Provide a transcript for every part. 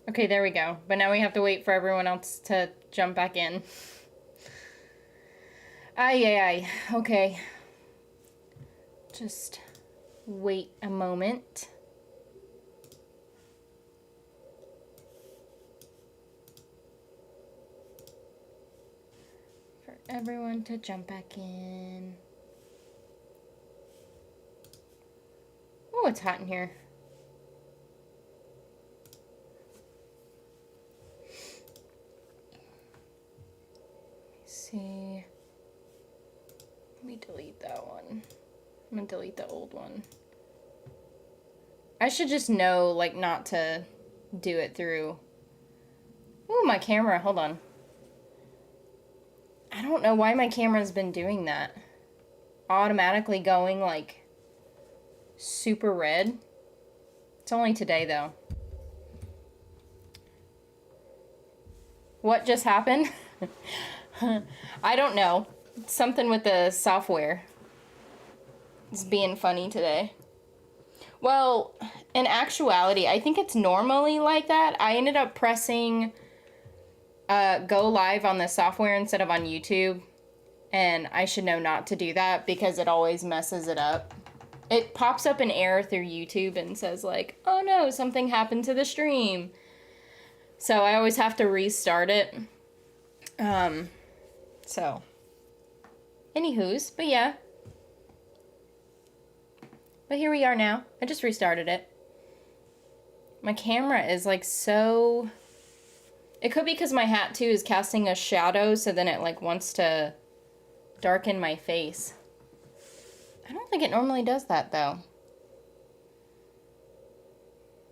Okay, there we go. But now we have to wait for everyone else to jump back in. Ay, ay, ay. Okay. Just wait a moment. For everyone to jump back in. Oh, it's hot in here. See. Let me delete that one. I'm gonna delete the old one. I should just know, like, not to do it through. Ooh, my camera. Hold on. I don't know why my camera's been doing that. Automatically going, like, super red. It's only today, though. What just happened? I don't know. Something with the software. It's being funny today. Well, in actuality, I think it's normally like that. I ended up pressing go live on the software instead of on YouTube. And I should know not to do that because it always messes it up. It pops up an error through YouTube and says like, oh no, something happened to the stream. So I always have to restart it. So, anywho's, but yeah. But here we are now. I just restarted it. My camera is like so... It could be because my hat too is casting a shadow, so then it like wants to darken my face. I don't think it normally does that though.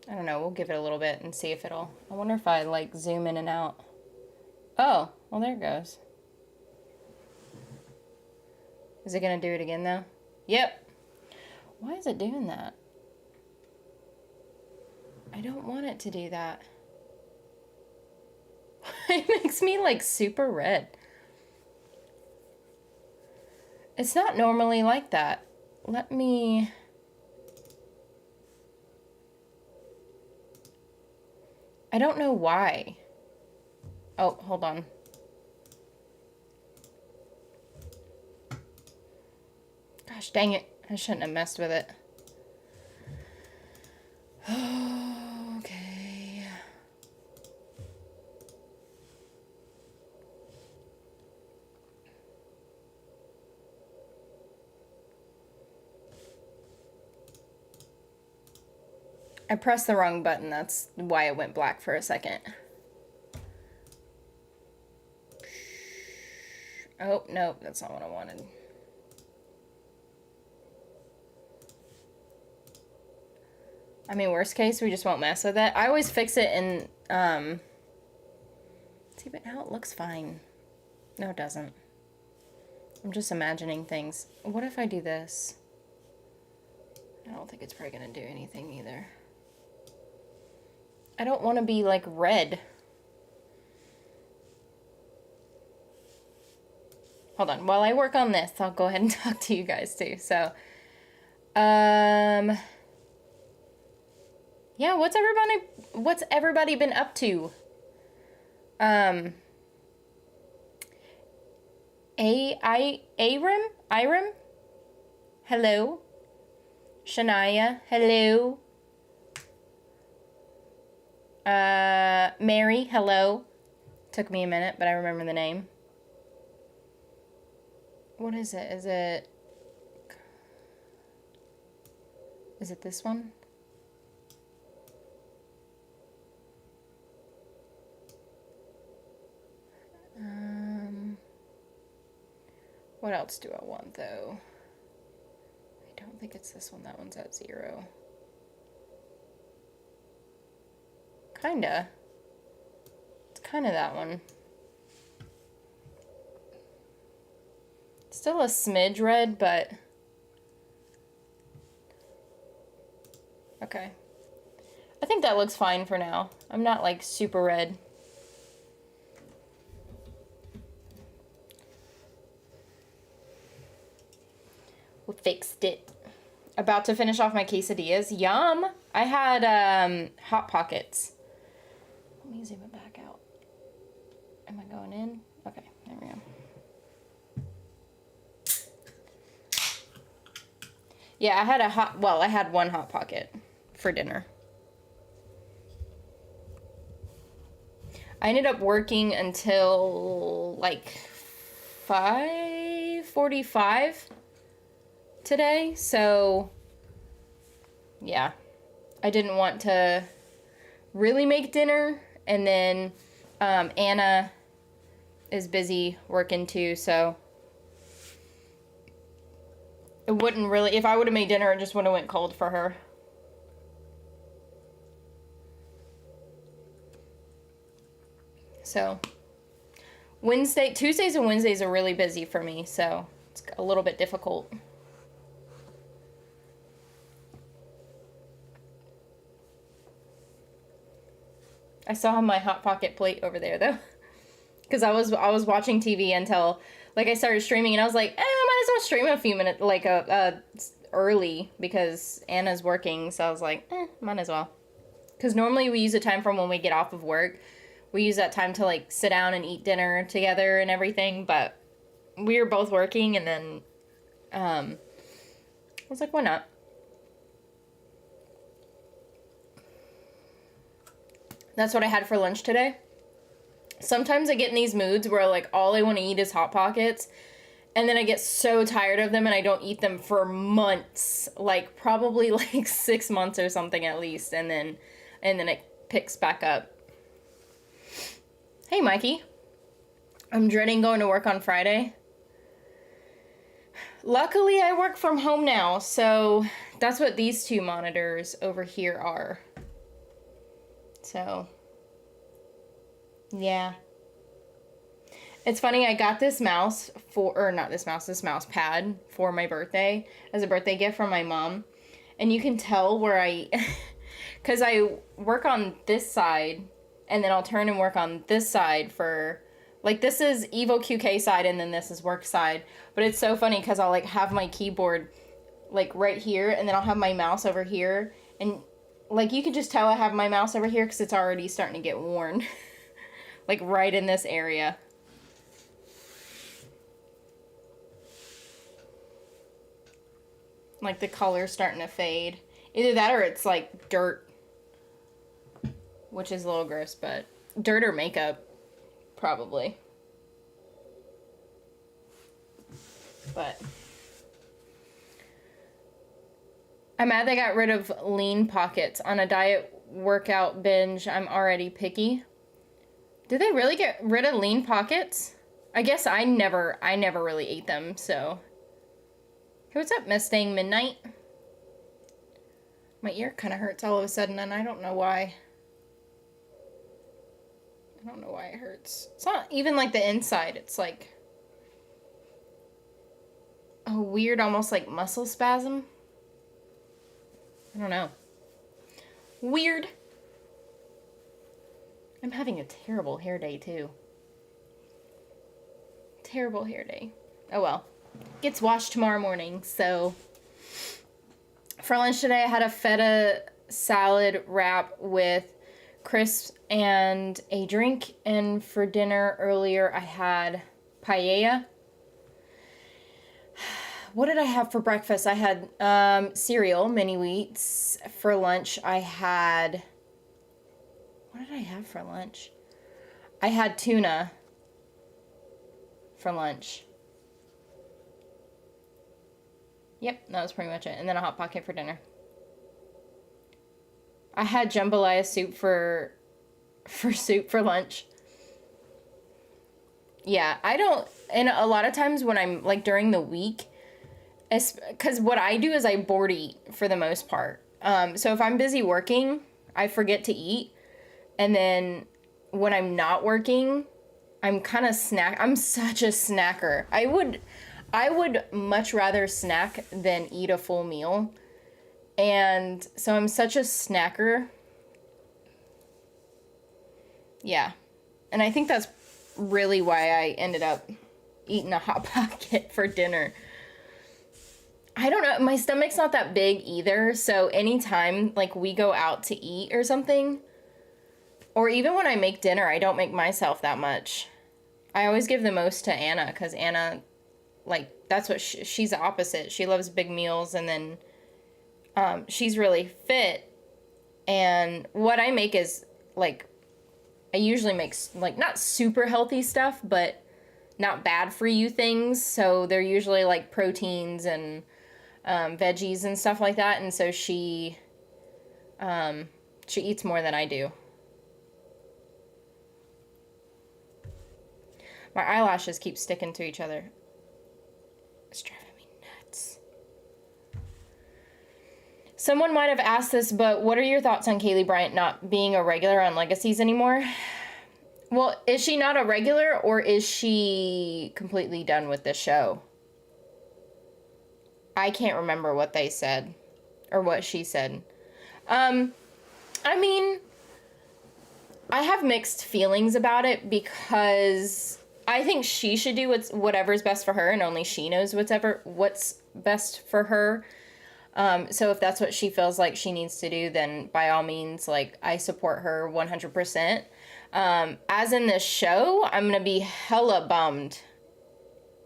I don't know, we'll give it a little bit and see if it'll... I wonder if I like zoom in and out. Oh, well there it goes. Is it gonna do it again though? Yep. Why is it doing that? I don't want it to do that. It makes me like super red. It's not normally like that. Let me... I don't know why. Oh, hold on. Gosh dang it. I shouldn't have messed with it. Okay. I pressed the wrong button. That's why it went black for a second. Oh, nope. That's not what I wanted. I mean, worst case, we just won't mess with it. I always fix it in, see, but now it looks fine. No, it doesn't. I'm just imagining things. What if I do this? I don't think it's probably gonna do anything either. I don't want to be, like, red. Hold on. While I work on this, I'll go ahead and talk to you guys, too. So, yeah, what's everybody been up to? Iram? Hello. Shania, hello. Mary, hello. Took me a minute, but I remember the name. What is it? Is it this one? What else do I want, though? I don't think it's this one. That one's at 0. Kinda. It's kinda that one. Still a smidge red, but... Okay. I think that looks fine for now. I'm not, like, super red. We fixed it. About to finish off my quesadillas. Yum! I had Hot Pockets. Yeah, I had one Hot Pocket for dinner. I ended up working until like 5:45 today, so yeah. I didn't want to really make dinner, and then Anna is busy working too, so it wouldn't really, if I would have made dinner, it just would have went cold for her. So Tuesdays and Wednesdays are really busy for me, so it's a little bit difficult. I still have my Hot Pocket plate over there though, because I was watching TV until like I started streaming, and I was like, I might as well stream a few minutes like early because Anna's working, so I was like, might as well. Because normally we use a time from when we get off of work. We use that time to like sit down and eat dinner together and everything, but we were both working, and then I was like, why not? That's what I had for lunch today. Sometimes I get in these moods where like all I want to eat is Hot Pockets, and then I get so tired of them and I don't eat them for months, like probably like 6 months or something at least, and then it picks back up. Hey, Mikey. I'm dreading going to work on Friday. Luckily, I work from home now, so that's what these two monitors over here are. So, yeah. It's funny, I got this mouse this mouse pad for my birthday as a birthday gift from my mom. And you can tell where because I work on this side, and then I'll turn and work on this side for, like, this is Evo QK side, and then this is work side. But it's so funny because I'll, like, have my keyboard, like, right here, and then I'll have my mouse over here. And, like, you can just tell I have my mouse over here because it's already starting to get worn. Like, right in this area. Like, the color's starting to fade. Either that or it's, like, dirt. Which is a little gross, but dirt or makeup, probably. But I'm mad they got rid of lean pockets. On a diet workout binge, I'm already picky. Did they really get rid of lean pockets? I guess I never really ate them, so. Hey, what's up, Mustang Midnight? My ear kind of hurts all of a sudden, and I don't know why. I don't know why it hurts. It's not even like the inside. It's like a weird, almost like muscle spasm. I don't know. Weird. I'm having a terrible hair day, too. Terrible hair day. Oh, well. Gets washed tomorrow morning, so. For lunch today, I had a feta salad wrap with crisps and a drink, and for dinner earlier I had paella. What did I have for breakfast? I had cereal, mini wheats. For lunch I had, what did I have for lunch? I had tuna for lunch. Yep, that was pretty much it. And then a Hot Pocket for dinner. I had jambalaya soup for lunch. Yeah, I don't, and a lot of times when I'm, like, during the week, because what I do is I board eat for the most part. So if I'm busy working, I forget to eat. And then when I'm not working, I'm kind of I'm such a snacker. I would much rather snack than eat a full meal. And so I'm such a snacker. Yeah. And I think that's really why I ended up eating a Hot Pocket for dinner. I don't know. My stomach's not that big either. So anytime, like, we go out to eat or something, or even when I make dinner, I don't make myself that much. I always give the most to Anna, because Anna, like, that's what she's the opposite. She loves big meals, and then she's really fit, and what I make is, like, I usually make, like, not super healthy stuff, but not bad for you things. So they're usually, like, proteins and veggies and stuff like that. And so she eats more than I do. My eyelashes keep sticking to each other. It's driving me nuts. Someone might have asked this, but what are your thoughts on Kaylee Bryant not being a regular on Legacies anymore? Well, is she not a regular, or is she completely done with the show? I can't remember what they said, or what she said. I mean, I have mixed feelings about it, because I think she should do whatever's best for her, and only she knows what's best for her. So if that's what she feels like she needs to do, then by all means, like, I support her 100%. As in this show, I'm going to be hella bummed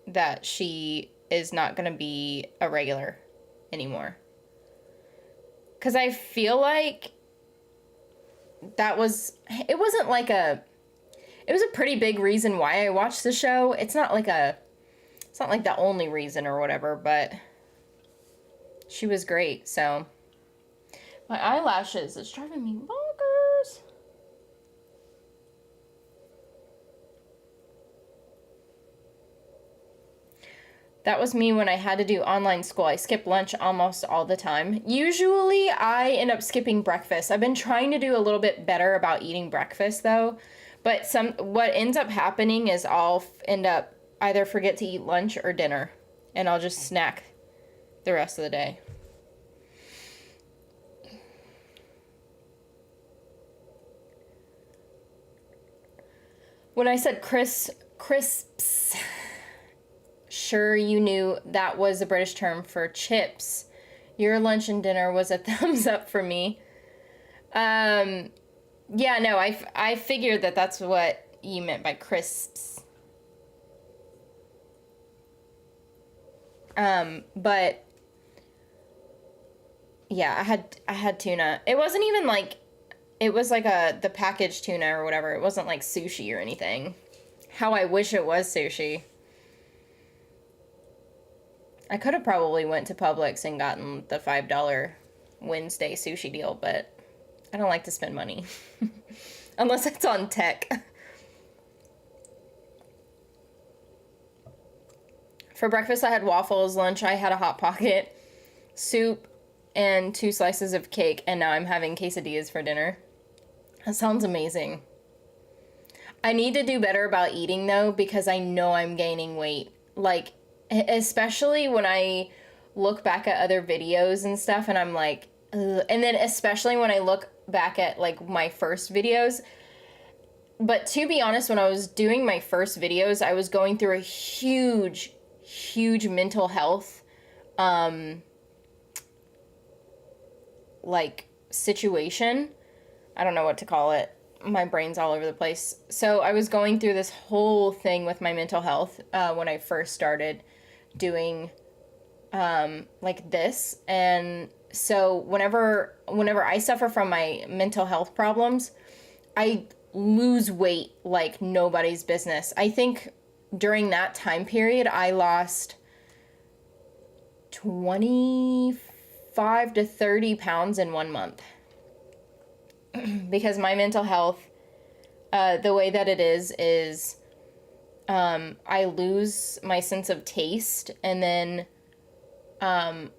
that she is not going to be a regular anymore. Because I feel like it was a pretty big reason why I watched the show. It's not like the only reason or whatever, but she was great. So my eyelashes, it's driving me bonkers. That was me when I had to do online school. I skip lunch almost all the time. Usually I end up skipping breakfast. I've been trying to do a little bit better about eating breakfast though. But what ends up happening is I'll end up either forget to eat lunch or dinner, and I'll just snack the rest of the day. When I said crisps, sure you knew that was a British term for chips. Your lunch and dinner was a thumbs up for me. Yeah, no, I figured that that's what you meant by crisps. But yeah, I had tuna. It wasn't even like, it was like the packaged tuna or whatever. It wasn't like sushi or anything. How I wish it was sushi. I could have probably went to Publix and gotten the $5 Wednesday sushi deal, but I don't like to spend money. Unless it's on tech. For breakfast, I had waffles. Lunch, I had a Hot Pocket, soup, and 2 slices of cake. And now I'm having quesadillas for dinner. That sounds amazing. I need to do better about eating, though, because I know I'm gaining weight. Like, especially when I look back at other videos and stuff, and I'm like, ugh. And then especially when I look back at, like, my first videos. But to be honest, when I was doing my first videos, I was going through a huge mental health, like, situation. I don't know what to call it. My brain's all over the place. So I was going through this whole thing with my mental health, when I first started doing, like this. And so whenever I suffer from my mental health problems, I lose weight like nobody's business. I think during that time period, I lost 25 to 30 pounds in 1 month. Because my mental health, the way that it is, I lose my sense of taste, and then I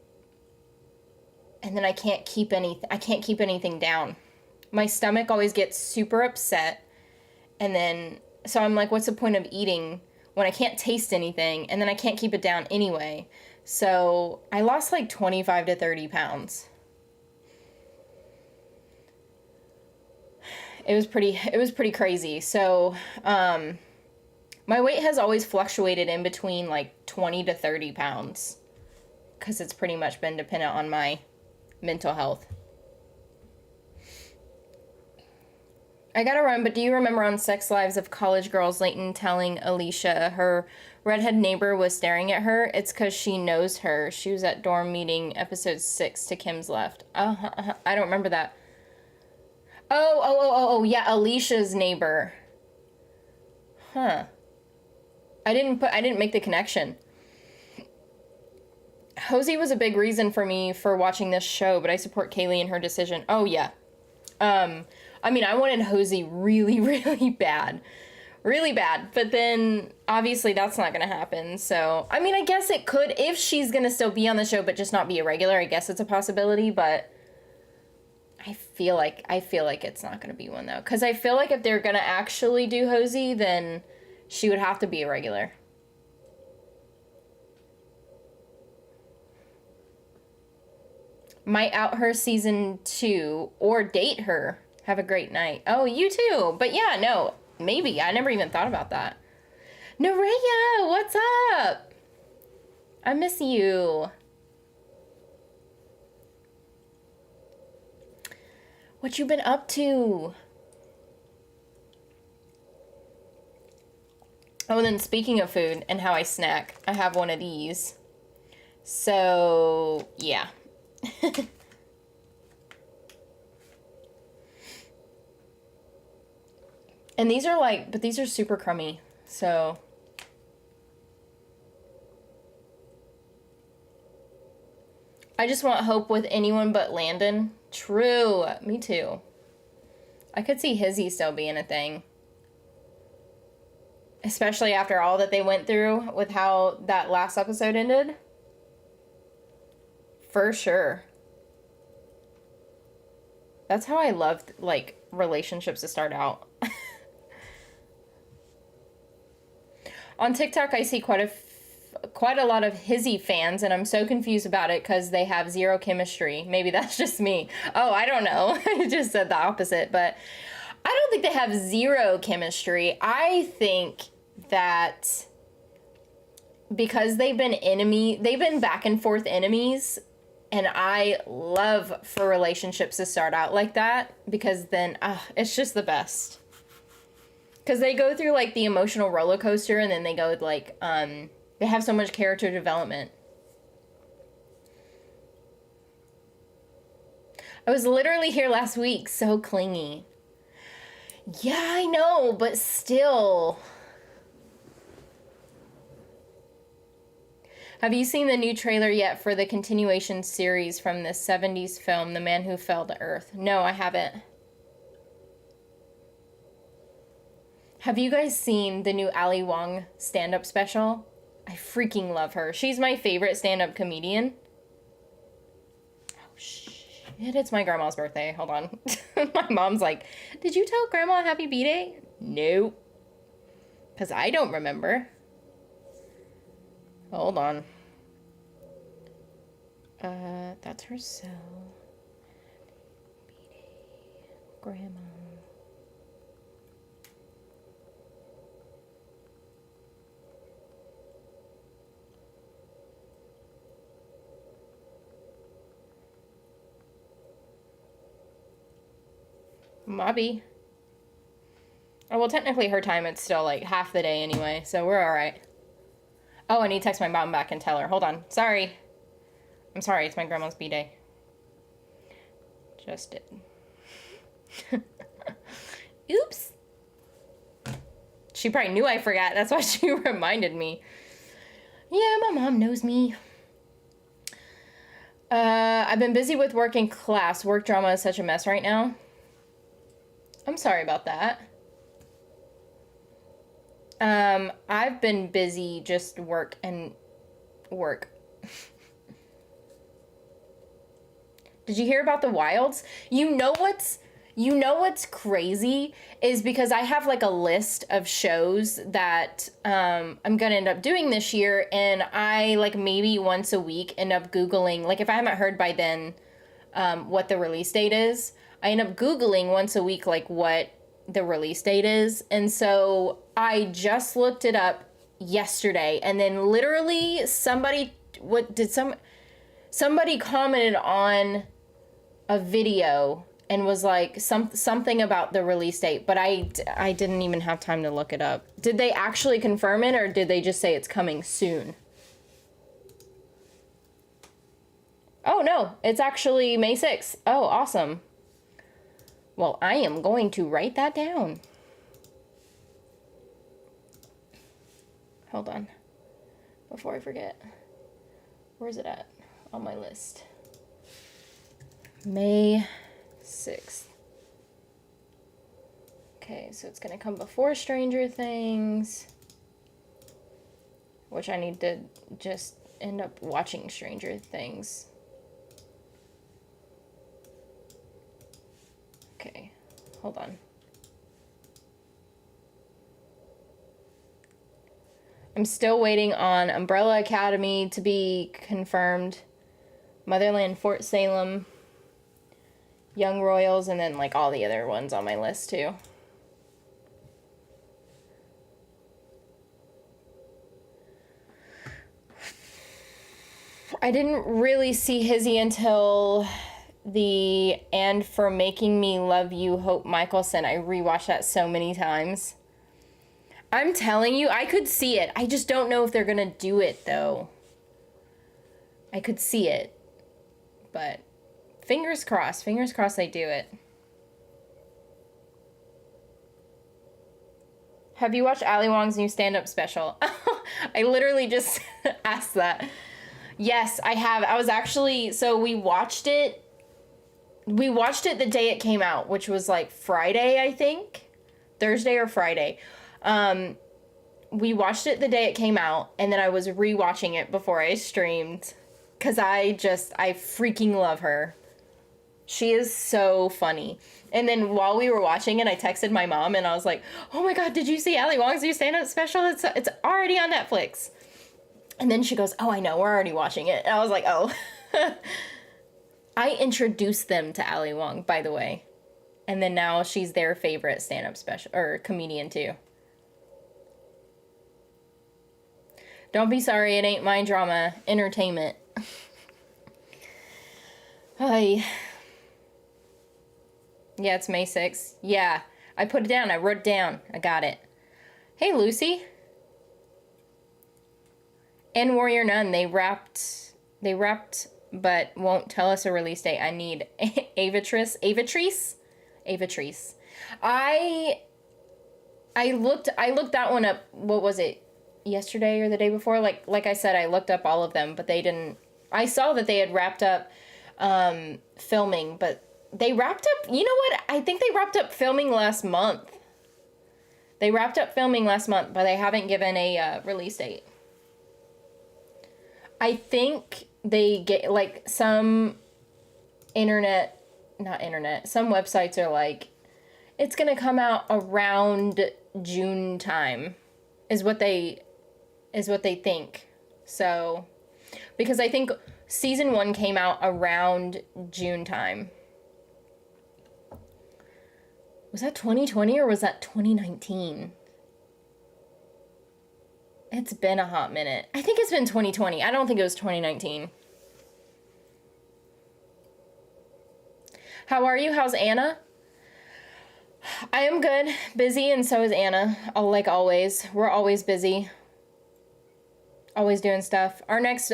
can't keep anything down. My stomach always gets super upset, and then, so I'm like, what's the point of eating when I can't taste anything, and then I can't keep it down anyway? So I lost like 25 to 30 pounds. It was pretty crazy. So, my weight has always fluctuated in between like 20 to 30 pounds, because it's pretty much been dependent on my mental health. I gotta run, but do you remember on Sex Lives of College Girls, Leighton telling Alicia her redhead neighbor was staring at her? It's because she knows her. She was at dorm meeting episode 6 to Kim's left. I don't remember that. Oh, yeah, Alicia's neighbor. Huh. I didn't make the connection. Hosey was a big reason for me for watching this show, but I support Kaylee in her decision. Oh, yeah. I mean, I wanted Hosey really, really bad. Really bad. But then, obviously, that's not going to happen. So, I mean, I guess it could. If she's going to still be on the show, but just not be a regular, I guess it's a possibility. But I feel like it's not going to be one, though. Because I feel like if they're going to actually do Hosey, then she would have to be a regular. Might out her season 2 or date her. Have a great night. Oh, you too. But yeah, no, maybe. I never even thought about that. Nerea, what's up? I miss you. What you been up to? Oh, and then speaking of food and how I snack, I have one of these. So, yeah. And these are but these are super crummy, so. I just want hope with anyone but Landon. True, me too. I could see Hizzy still being a thing. Especially after all that they went through with how that last episode ended. For sure. That's how I loved, relationships to start out. On TikTok, I see quite a lot of Hizzy fans, and I'm so confused about it because they have zero chemistry. Maybe that's just me. Oh, I don't know. I just said the opposite, but I don't think they have zero chemistry. I think that because they've been back and forth enemies, and I love for relationships to start out like that because then it's just the best. Because they go through, the emotional roller coaster, and then they go, they have so much character development. I was literally here last week, so clingy. Yeah, I know, but still. Have you seen the new trailer yet for the continuation series from the 70s film, The Man Who Fell to Earth? No, I haven't. Have you guys seen the new Ali Wong stand-up special? I freaking love her. She's my favorite stand-up comedian. Oh, shit. It's my grandma's birthday. Hold on. My mom's like, did you tell Grandma happy B-Day? Nope. Because I don't remember. Hold on. That's her cell. B-Day. Grandma. Mobby. Oh, well, technically her time, it's still half the day anyway, so we're alright. Oh, I need to text my mom back and tell her. Hold on. Sorry. I'm sorry, it's my grandma's B-Day. Just did. Oops. She probably knew I forgot. That's why she reminded me. Yeah, my mom knows me. I've been busy with work and class. Work drama is such a mess right now. I'm sorry about that. I've been busy just work. Did you hear about the Wilds? You know what's crazy is because I have a list of shows that I'm gonna end up doing this year, and I maybe once a week end up Googling, if I haven't heard by then what the release date is, I end up Googling once a week what the release date is. And so I just looked it up yesterday, and then literally somebody commented on a video and was like something about the release date, but I didn't even have time to look it up. Did they actually confirm it, or did they just say it's coming soon? Oh no, it's actually May 6th. Oh, awesome. Well, I am going to write that down. Hold on. Before I forget. Where's it at on my list? May 6th. Okay, so it's going to come before Stranger Things. Which I need to just end up watching Stranger Things. Okay, hold on. I'm still waiting on Umbrella Academy to be confirmed. Motherland, Fort Salem, Young Royals, and then like all the other ones on my list too. I didn't really see Hizzy until the "And for Making Me Love You" Hope Michelson. I rewatched that so many times. I'm telling you, I could see it. I just don't know if they're gonna do it though. I could see it. But fingers crossed they do it. Have you watched Ali Wong's new stand-up special? I literally just asked that. Yes, I have. I was actually, so we watched it the day it came out, which was like Friday, I think. Thursday or Friday. We watched it the day it came out, and then I was rewatching it before I streamed, because I freaking love her. She is so funny. And then while we were watching it, I texted my mom, and I was like, oh my god, did you see Ali Wong's new stand-up special? It's already on Netflix. And then she goes, oh, I know, we're already watching it. And I was like, oh. I introduced them to Ali Wong, by the way. And then now she's their favorite stand-up special, or comedian too. Don't be sorry, it ain't my drama. Entertainment. Hi. Yeah, it's May 6th. Yeah, I put it down. I wrote it down. I got it. Hey, Lucy. And Warrior Nun, they wrapped, but won't tell us a release date. I need Avatrice. I looked that one up. What was it? Yesterday or the day before? Like I said, I looked up all of them, but they didn't. I saw that they had wrapped up filming, but they wrapped up. You know what? I think they wrapped up filming last month. They wrapped up filming last month, but they haven't given a release date. I think they get, like, some websites are like, it's gonna come out around June time, is what they think. So, because I think season 1 came out around June time. Was that 2020 or was that 2019? It's been a hot minute. I think it's been 2020. I don't think it was 2019. How are you? How's Anna? I am good. Busy, and so is Anna. Like always. We're always busy. Always doing stuff. Our next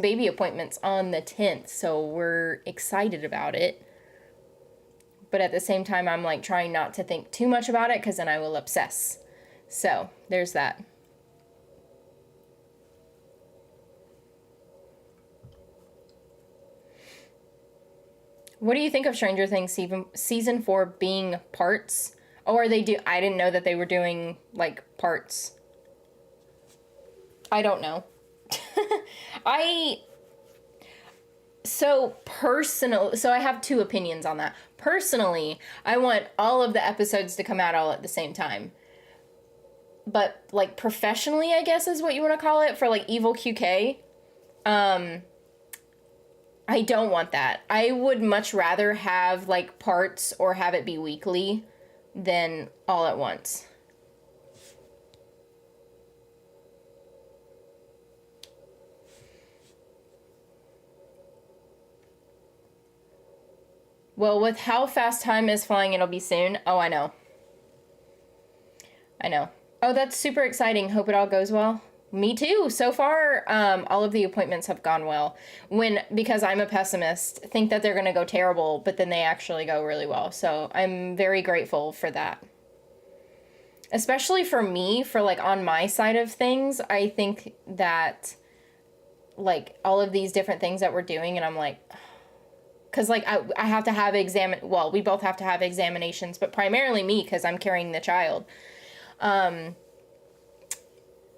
baby appointment's on the 10th, so we're excited about it. But at the same time, I'm like trying not to think too much about it, because then I will obsess. So, there's that. What do you think of Stranger Things season 4 being parts? Oh, I didn't know that they were doing, like, parts. I don't know. So I have two opinions on that. Personally, I want all of the episodes to come out all at the same time. But, like, professionally, I guess is what you want to call it, for, like, Evil QK, I don't want that. I would much rather have, like, parts or have it be weekly than all at once. Well, with how fast time is flying, it'll be soon. Oh, I know. I know. Oh, that's super exciting. Hope it all goes well. Me too. So far, all of the appointments have gone well. Because I'm a pessimist, think that they're going to go terrible, but then they actually go really well. So I'm very grateful for that. Especially for me, for like on my side of things, I think that like all of these different things that we're doing, and I'm like, because like I have to have well, we both have to have examinations, but primarily me because I'm carrying the child.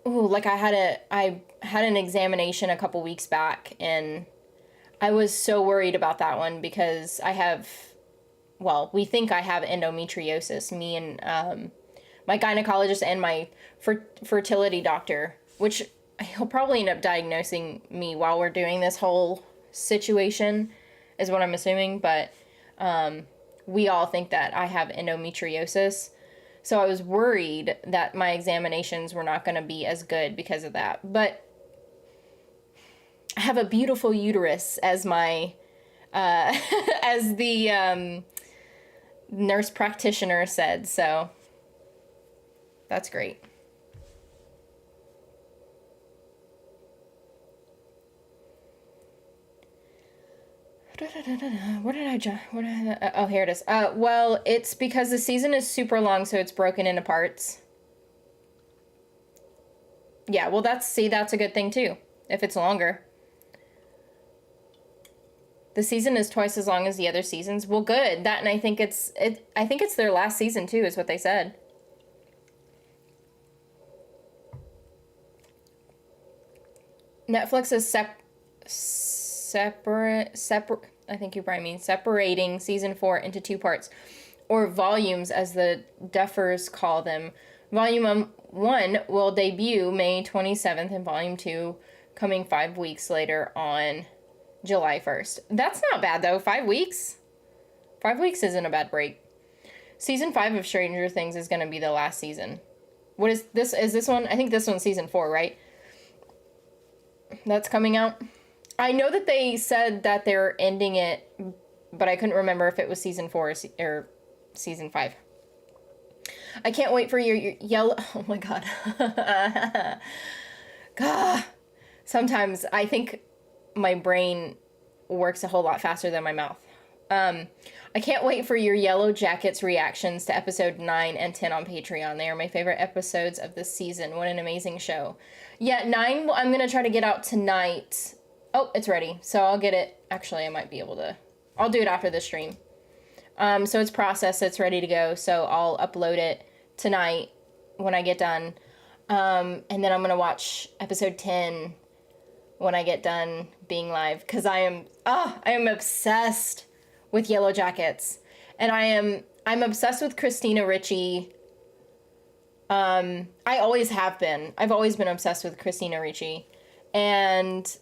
Like I had an examination a couple weeks back, and I was so worried about that one because we think I have endometriosis, me and my gynecologist and my fertility doctor, which he'll probably end up diagnosing me while we're doing this whole situation, is what I'm assuming, but we all think that I have endometriosis. So I was worried that my examinations were not going to be as good because of that. But I have a beautiful uterus, as my, as the nurse practitioner said. So that's great. Oh, here it is. Well, it's because the season is super long, so it's broken into parts. Yeah, well, that's a good thing too, if it's longer. The season is twice as long as the other seasons. Well, good. That, and I think it's their last season too, is what they said. Netflix is I think you probably mean separating season 4 into 2 parts, or volumes as the duffers call them. Volume 1 will debut May 27th and volume 2 coming 5 weeks later on July 1st. That's not bad though. 5 weeks? 5 weeks isn't a bad break. Season 5 of Stranger Things is going to be the last season. What is this? Is this one? I think this one's season 4, right? That's coming out. I know that they said that they're ending it, but I couldn't remember if it was season 4 or season 5. I can't wait for your yellow... Oh my god. God. Sometimes I think my brain works a whole lot faster than my mouth. I can't wait for your Yellow Jackets reactions to episode 9 and 10 on Patreon. They are my favorite episodes of this season. What an amazing show. Yeah, 9 I'm going to try to get out tonight. Oh, it's ready. So I'll get it. Actually, I might be able to. I'll do it after the stream. So it's processed. It's ready to go. So I'll upload it tonight when I get done. And then I'm going to watch episode 10 when I get done being live. Because I am obsessed with Yellow Jackets. And I'm obsessed with Christina Ricci. I always have been. I've always been obsessed with Christina Ricci. And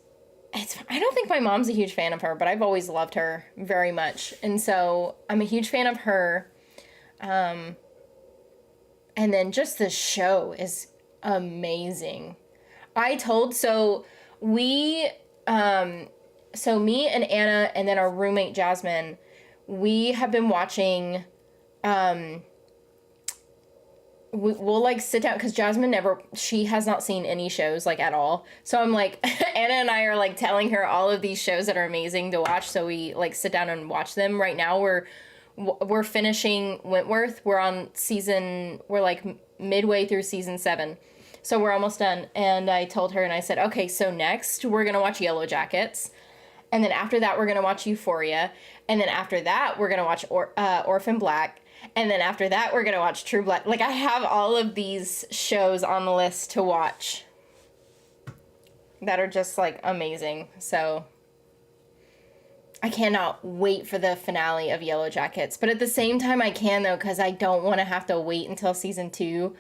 I don't think my mom's a huge fan of her, but I've always loved her very much. And so I'm a huge fan of her. And then just the show is amazing. So me and Anna and then our roommate Jasmine, we have been watching, we'll like sit down because Jasmine she has not seen any shows like at all. So I'm like, Anna and I are like telling her all of these shows that are amazing to watch. So we like sit down and watch them. Right now we're finishing Wentworth. We're like midway through season 7. So we're almost done. And I told her and I said, okay, so next we're going to watch Yellow Jackets. And then after that, we're going to watch Euphoria. And then after that, we're going to watch Orphan Black. And then after that, we're going to watch True Blood. Like, I have all of these shows on the list to watch that are just, like, amazing. So, I cannot wait for the finale of Yellow Jackets. But at the same time, I can, though, because I don't want to have to wait until season 2.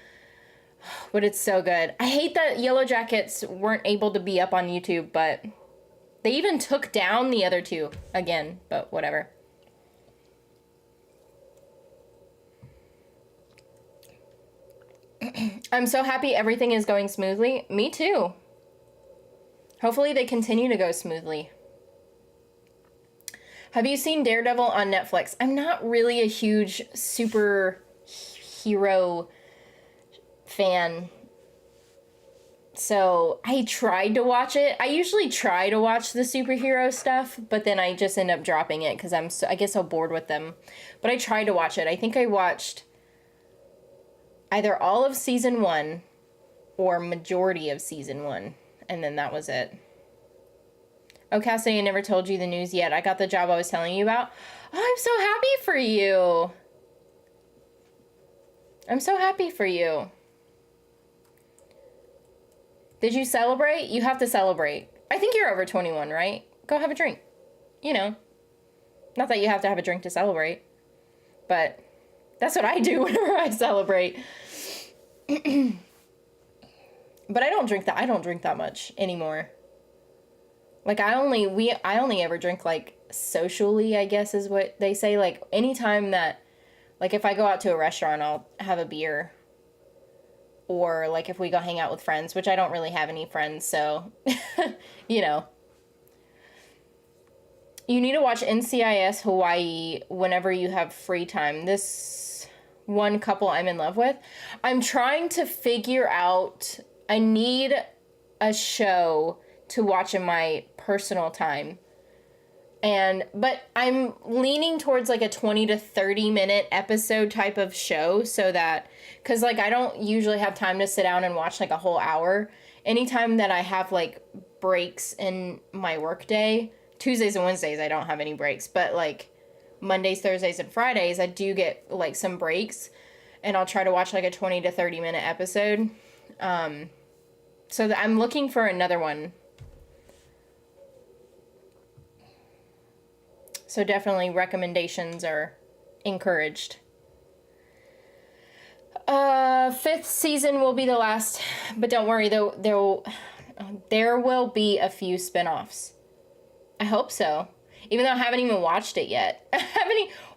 But it's so good. I hate that Yellow Jackets weren't able to be up on YouTube, but they even took down the other 2 again. But whatever. I'm so happy everything is going smoothly. Me too. Hopefully they continue to go smoothly. Have you seen Daredevil on Netflix? I'm not really a huge superhero fan. So I tried to watch it. I usually try to watch the superhero stuff, but then I just end up dropping it because I get so bored with them. But I tried to watch it. I think I watched either all of season 1 or majority of season 1, and then that was it. Oh, Cassidy, I never told you the news yet. I got the job I was telling you about. Oh, I'm so happy for you. I'm so happy for you. Did you celebrate? You have to celebrate. I think you're over 21, right? Go have a drink. You know. Not that you have to have a drink to celebrate. But that's what I do whenever I celebrate. But I don't drink that much anymore. Like I only ever drink like socially, I guess is what they say. Like anytime that, like if I go out to a restaurant, I'll have a beer. Or, like, if we go hang out with friends, which I don't really have any friends, so, you know. You need to watch NCIS Hawaii whenever you have free time. This one couple I'm in love with. I'm trying to figure out, I need a show to watch in my personal time. But I'm leaning towards like a 20 to 30 minute episode type of show so that, cause like I don't usually have time to sit down and watch like a whole hour. Anytime that I have like breaks in my work day, Tuesdays and Wednesdays, I don't have any breaks, but like Mondays, Thursdays, and Fridays, I do get like some breaks and I'll try to watch like a 20 to 30 minute episode. So that I'm looking for another one. So definitely recommendations are encouraged. 5th season will be the last, but don't worry, there will be a few spinoffs. I hope so. Even though I haven't even watched it yet.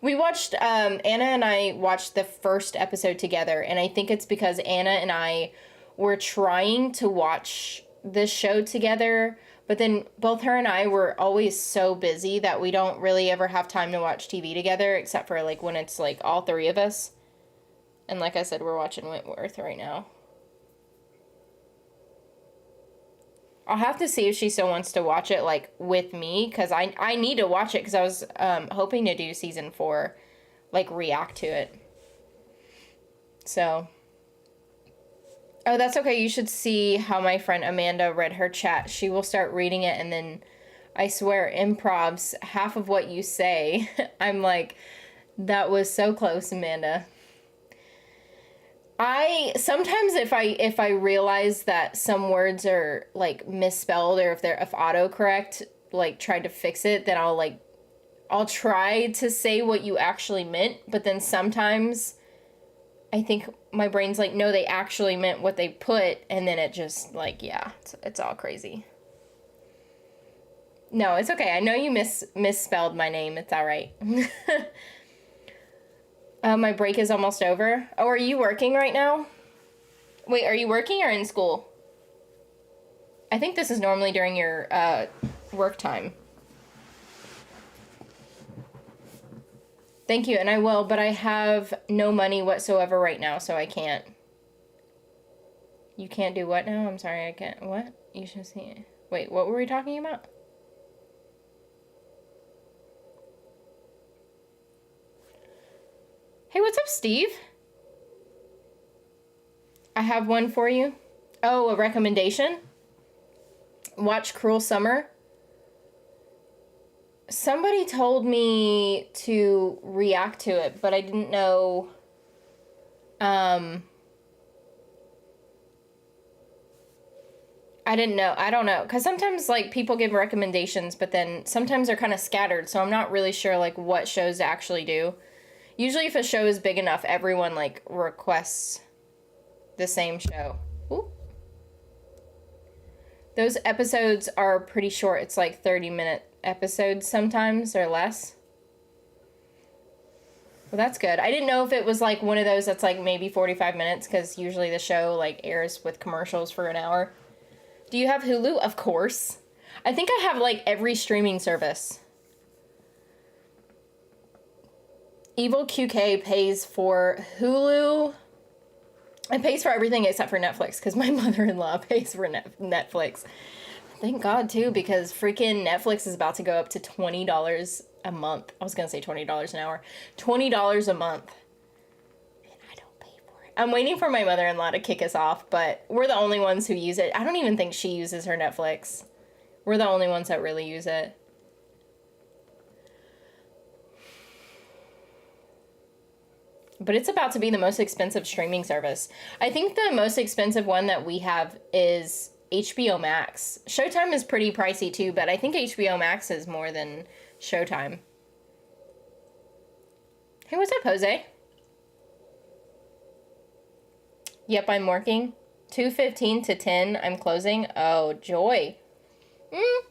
We watched, Anna and I watched the first episode together, and I think it's because Anna and I were trying to watch this show together, but then both her and I were always so busy that we don't really ever have time to watch TV together, except for like when it's like all three of us. And like I said, we're watching Wentworth right now. I'll have to see if she still wants to watch it like with me, because I need to watch it because I was hoping to do season 4, like react to it. So... Oh, that's okay. You should see how my friend Amanda read her chat. She will start reading it, and then I swear improvs half of what you say. I'm like, that was so close, Amanda. Sometimes if I realize that some words are like misspelled, or if autocorrect like tried to fix it, then I'll try to say what you actually meant, but then sometimes I think my brain's like, no, they actually meant what they put, and then it just, like, yeah, it's all crazy. No, it's okay. I know you misspelled my name. It's all right. My break is almost over. Oh, are you working right now? Wait, are you working or in school? I think this is normally during your work time. Thank you, and I will, but I have no money whatsoever right now, so I can't. You can't do what now? I'm sorry, I can't. What? You should see it. Wait, what were we talking about? Hey, what's up, Steve? I have one for you. Oh, a recommendation? Watch Cruel Summer. Somebody told me to react to it, but I didn't know, I didn't know. I don't know. Because sometimes, like, people give recommendations, but then sometimes they're kind of scattered, so I'm not really sure, like, what shows to actually do. Usually if a show is big enough, everyone, like, requests the same show. Ooh. Those episodes are pretty short. It's like 30-minute episodes sometimes, or less. Well, that's good. I didn't know if it was like one of those that's like maybe 45 minutes, because usually the show like airs with commercials for an hour. Do you have Hulu? Of course. I think I have like every streaming service. Evil QK pays for Hulu. It pays for everything except for Netflix, because my mother-in-law pays for Netflix. Thank God, too, because freaking Netflix is about to go up to $20 a month. I was going to say $20 an hour. $20 a month. And I don't pay for it. I'm waiting for my mother-in-law to kick us off, but we're the only ones who use it. I don't even think she uses her Netflix. We're the only ones that really use it. But it's about to be the most expensive streaming service. I think the most expensive one that we have is HBO Max. Showtime is pretty pricey too, but I think HBO Max is more than Showtime. Hey, what's up, Jose? Yep, I'm working. 2:15 to 10, I'm closing. Oh, joy. I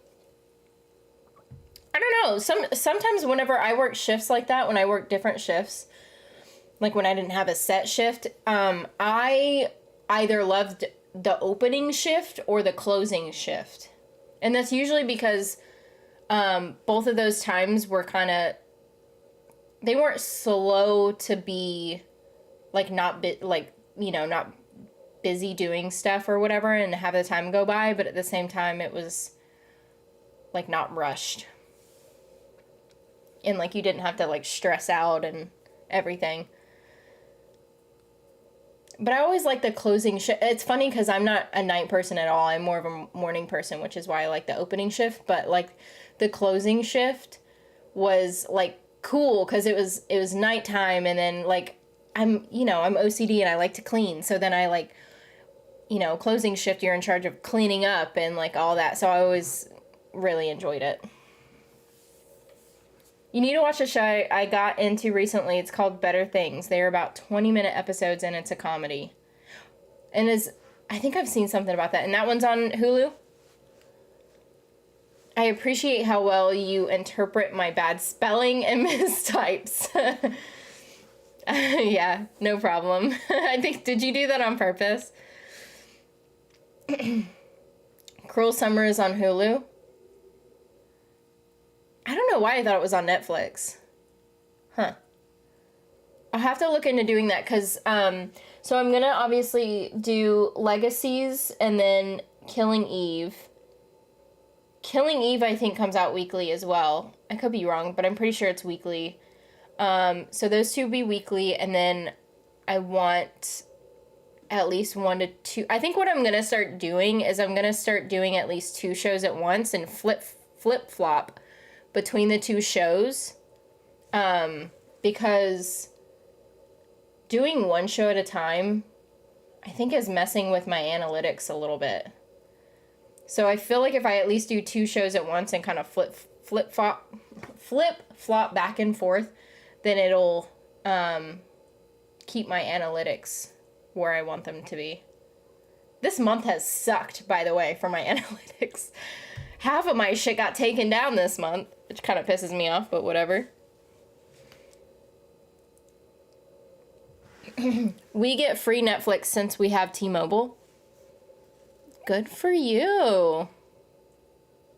don't know. Sometimes whenever I work shifts like that, when I work different shifts, like when I didn't have a set shift, I either loved the opening shift or the closing shift. And that's usually because both of those times were kind of, they weren't slow to be like not busy doing stuff or whatever and have the time go by, but at the same time it was like not rushed. And like you didn't have to like stress out and everything. But I always like the closing shift. It's funny because I'm not a night person at all. I'm more of a morning person, which is why I like the opening shift. But like the closing shift was like cool because it was nighttime, and then like I'm OCD and I like to clean. So then I like, closing shift, you're in charge of cleaning up and like all that. So I always really enjoyed it. You need to watch a show I got into recently. It's called Better Things. They're about 20-minute episodes, and it's a comedy. And I think I've seen something about that. And that one's on Hulu. I appreciate how well you interpret my bad spelling and mistypes. Yeah, no problem. I think, did you do that on purpose? Cruel Summer is on Hulu. I don't know why I thought it was on Netflix. Huh. I'll have to look into doing that because, so I'm going to obviously do Legacies and then Killing Eve. Killing Eve, I think, comes out weekly as well. I could be wrong, but I'm pretty sure it's weekly. So those two will be weekly, and then I want at least 1 to 2. I think what I'm going to start doing is I'm going to start doing at least 2 shows at once and flip-flop between the 2 shows, because doing 1 show at a time, I think is messing with my analytics a little bit. So I feel like if I at least do 2 shows at once and kind of flip-flop back and forth, then it'll keep my analytics where I want them to be. This month has sucked, by the way, for my analytics. Half of my shit got taken down this month, which kind of pisses me off, but whatever. We get free Netflix since we have T-Mobile. Good for you.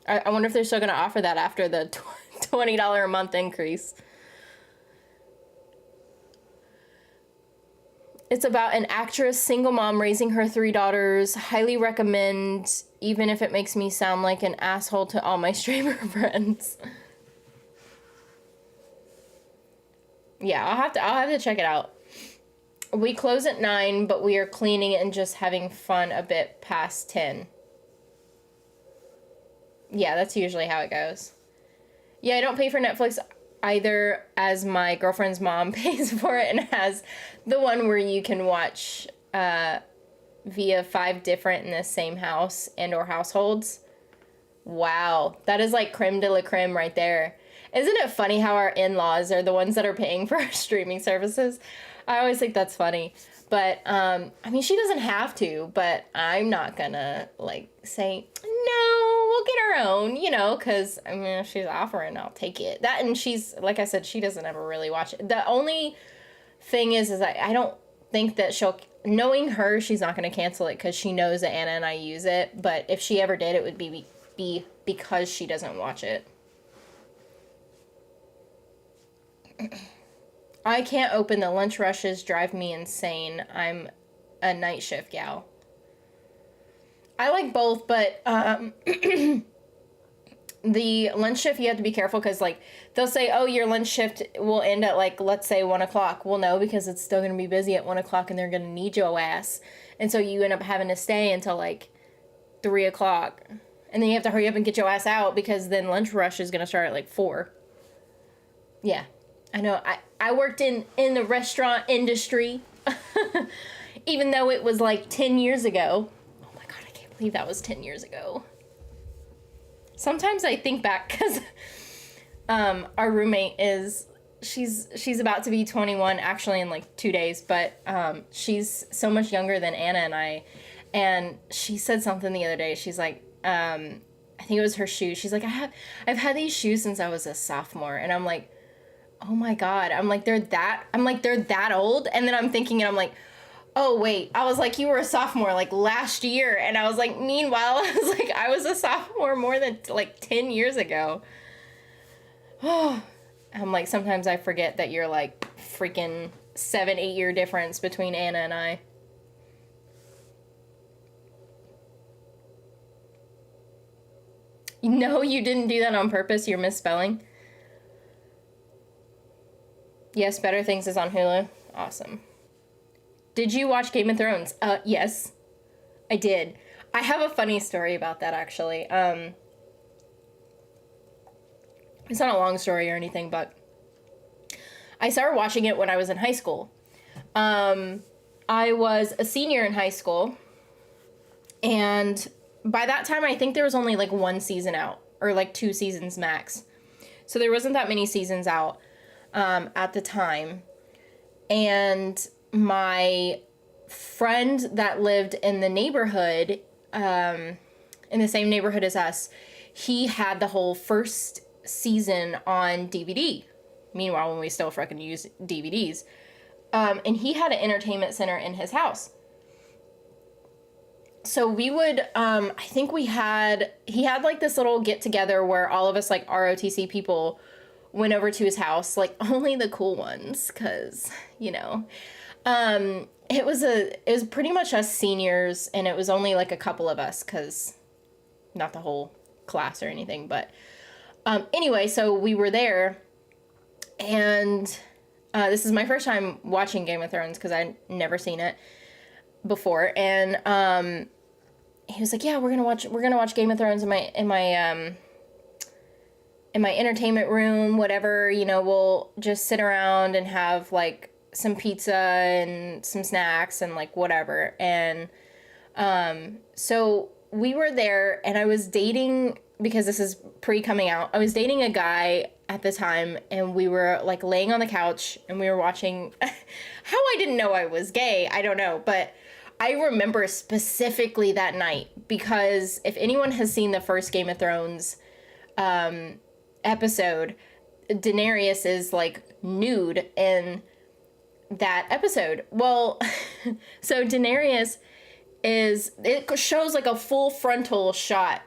I wonder if they're still going to offer that after the $20 a month increase. It's about an actress, single mom, raising her 3 daughters. Highly recommend, even if it makes me sound like an asshole to all my streamer friends. Yeah, I'll have to check it out. We close at 9, but we are cleaning and just having fun a bit past 10. Yeah, that's usually how it goes. Yeah, I don't pay for Netflix either, as my girlfriend's mom pays for it and has the one where you can watch via 5 different in the same house and or households. Wow, that is like creme de la creme right there. Isn't it funny how our in-laws are the ones that are paying for our streaming services? I always think that's funny. But, I mean, she doesn't have to, but I'm not gonna, like, say, no, we'll get our own, because, I mean, if she's offering, I'll take it. That, and she's, like I said, she doesn't ever really watch it. The only thing is that I don't think that knowing her, she's not gonna cancel it, because she knows that Anna and I use it, but if she ever did, it would be because she doesn't watch it. I can't open the lunch rushes, drive me insane. I'm a night shift gal. I like both, but the lunch shift, you have to be careful because, like, they'll say, oh, your lunch shift will end at, like, let's say 1 o'clock. Well, no, because it's still going to be busy at 1 o'clock and they're going to need your ass. And so you end up having to stay until, like, 3 o'clock. And then you have to hurry up and get your ass out because then lunch rush is going to start at, like, 4. Yeah. I know. I worked in the restaurant industry, even though it was, like, 10 years ago. Oh, my God, I can't believe that was 10 years ago. Sometimes I think back because our roommate she's about to be 21 actually in like 2 days, but she's so much younger than Anna and I, and she said something the other day. She's like, I think it was her shoes. She's like, I've had these shoes since I was a sophomore, and I'm like, oh my God. I'm like, they're that old, and then I'm thinking, and I'm like, oh, wait, I was like, you were a sophomore, like, last year. And I was like, meanwhile, I was like, I was a sophomore more than, like, 10 years ago. Oh, I'm like, sometimes I forget that you're, like, freaking 7-8 year difference between Anna and I. No, you didn't do that on purpose. You're misspelling. Yes, Better Things is on Hulu. Awesome. Did you watch Game of Thrones? Yes, I did. I have a funny story about that, actually. It's not a long story or anything, but I started watching it when I was in high school. I was a senior in high school, and by that time, I think there was only, like, 1 season out, or, like, 2 seasons max. So there wasn't that many seasons out at the time, and my friend that lived in the neighborhood, in the same neighborhood as us, he had the whole first season on DVD. Meanwhile, when we still freaking use DVDs. And he had an entertainment center in his house. So we would, I think he had like this little get together where all of us, like, ROTC people went over to his house, like, only the cool ones, cause, you know. It was pretty much us seniors, and it was only like a couple of us, cause not the whole class or anything, but, anyway, so we were there, and, this is my first time watching Game of Thrones, cause I'd never seen it before, and, he was like, yeah, we're gonna watch Game of Thrones in my entertainment room, whatever, you know, we'll just sit around and have, like, some pizza and some snacks and, like, whatever. And so we were there, and I was dating, because this is pre-coming out, I was dating a guy at the time, and we were, like, laying on the couch, and we were watching. How I didn't know I was gay, I don't know, but I remember specifically that night, because if anyone has seen the first Game of Thrones episode, Daenerys is, like, nude in that episode. Well, so Daenerys it shows, like, a full frontal shot.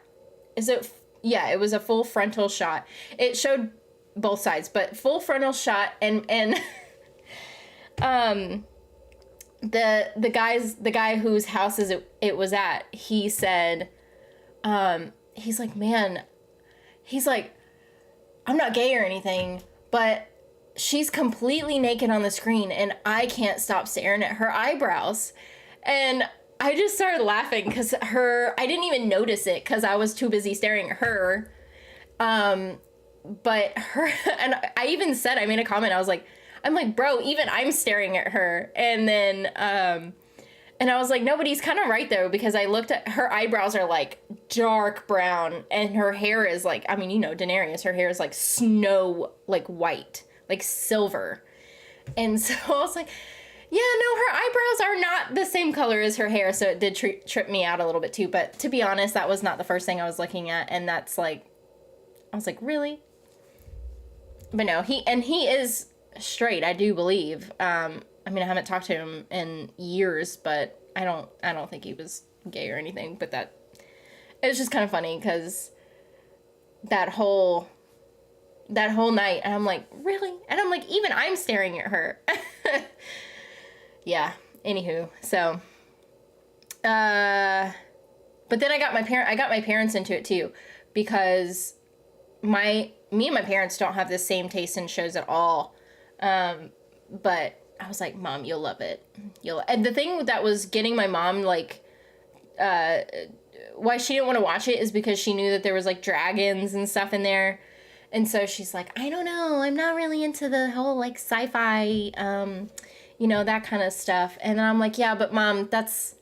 Yeah, it was a full frontal shot. It showed both sides, but full frontal shot, and the guy whose house it was at, he said, he's like, man, he's like, I'm not gay or anything, but she's completely naked on the screen, and I can't stop staring at her eyebrows. And I just started laughing because I didn't even notice it because I was too busy staring at her. But her, and I even said, I made a comment, I'm like, bro, even I'm staring at her. And then, and I was like, no, but he's kind of right, though, because I looked at her eyebrows are, like, dark brown, and her hair is, like, I mean, you know, Daenerys, her hair is, like, snow, like, white, like, silver. And so I was like, yeah, no, her eyebrows are not the same color as her hair, so it did trip me out a little bit, too. But to be honest, that was not the first thing I was looking at, and that's, like, I was like, really? But no, he is straight, I do believe. I mean, I haven't talked to him in years, but I don't think he was gay or anything. But it was just kind of funny because that whole that whole night. And I'm like, really? And I'm like, even I'm staring at her. Yeah. Anywho. So, but then I got my parents into it too, because me and my parents don't have the same taste in shows at all. But I was like, Mom, you'll love it. And the thing that was getting my mom, like, why she didn't want to watch it is because she knew that there was, like, dragons and stuff in there. And so she's like, I don't know, I'm not really into the whole, like, sci-fi, you know, that kind of stuff. And then I'm like, yeah, but Mom, that's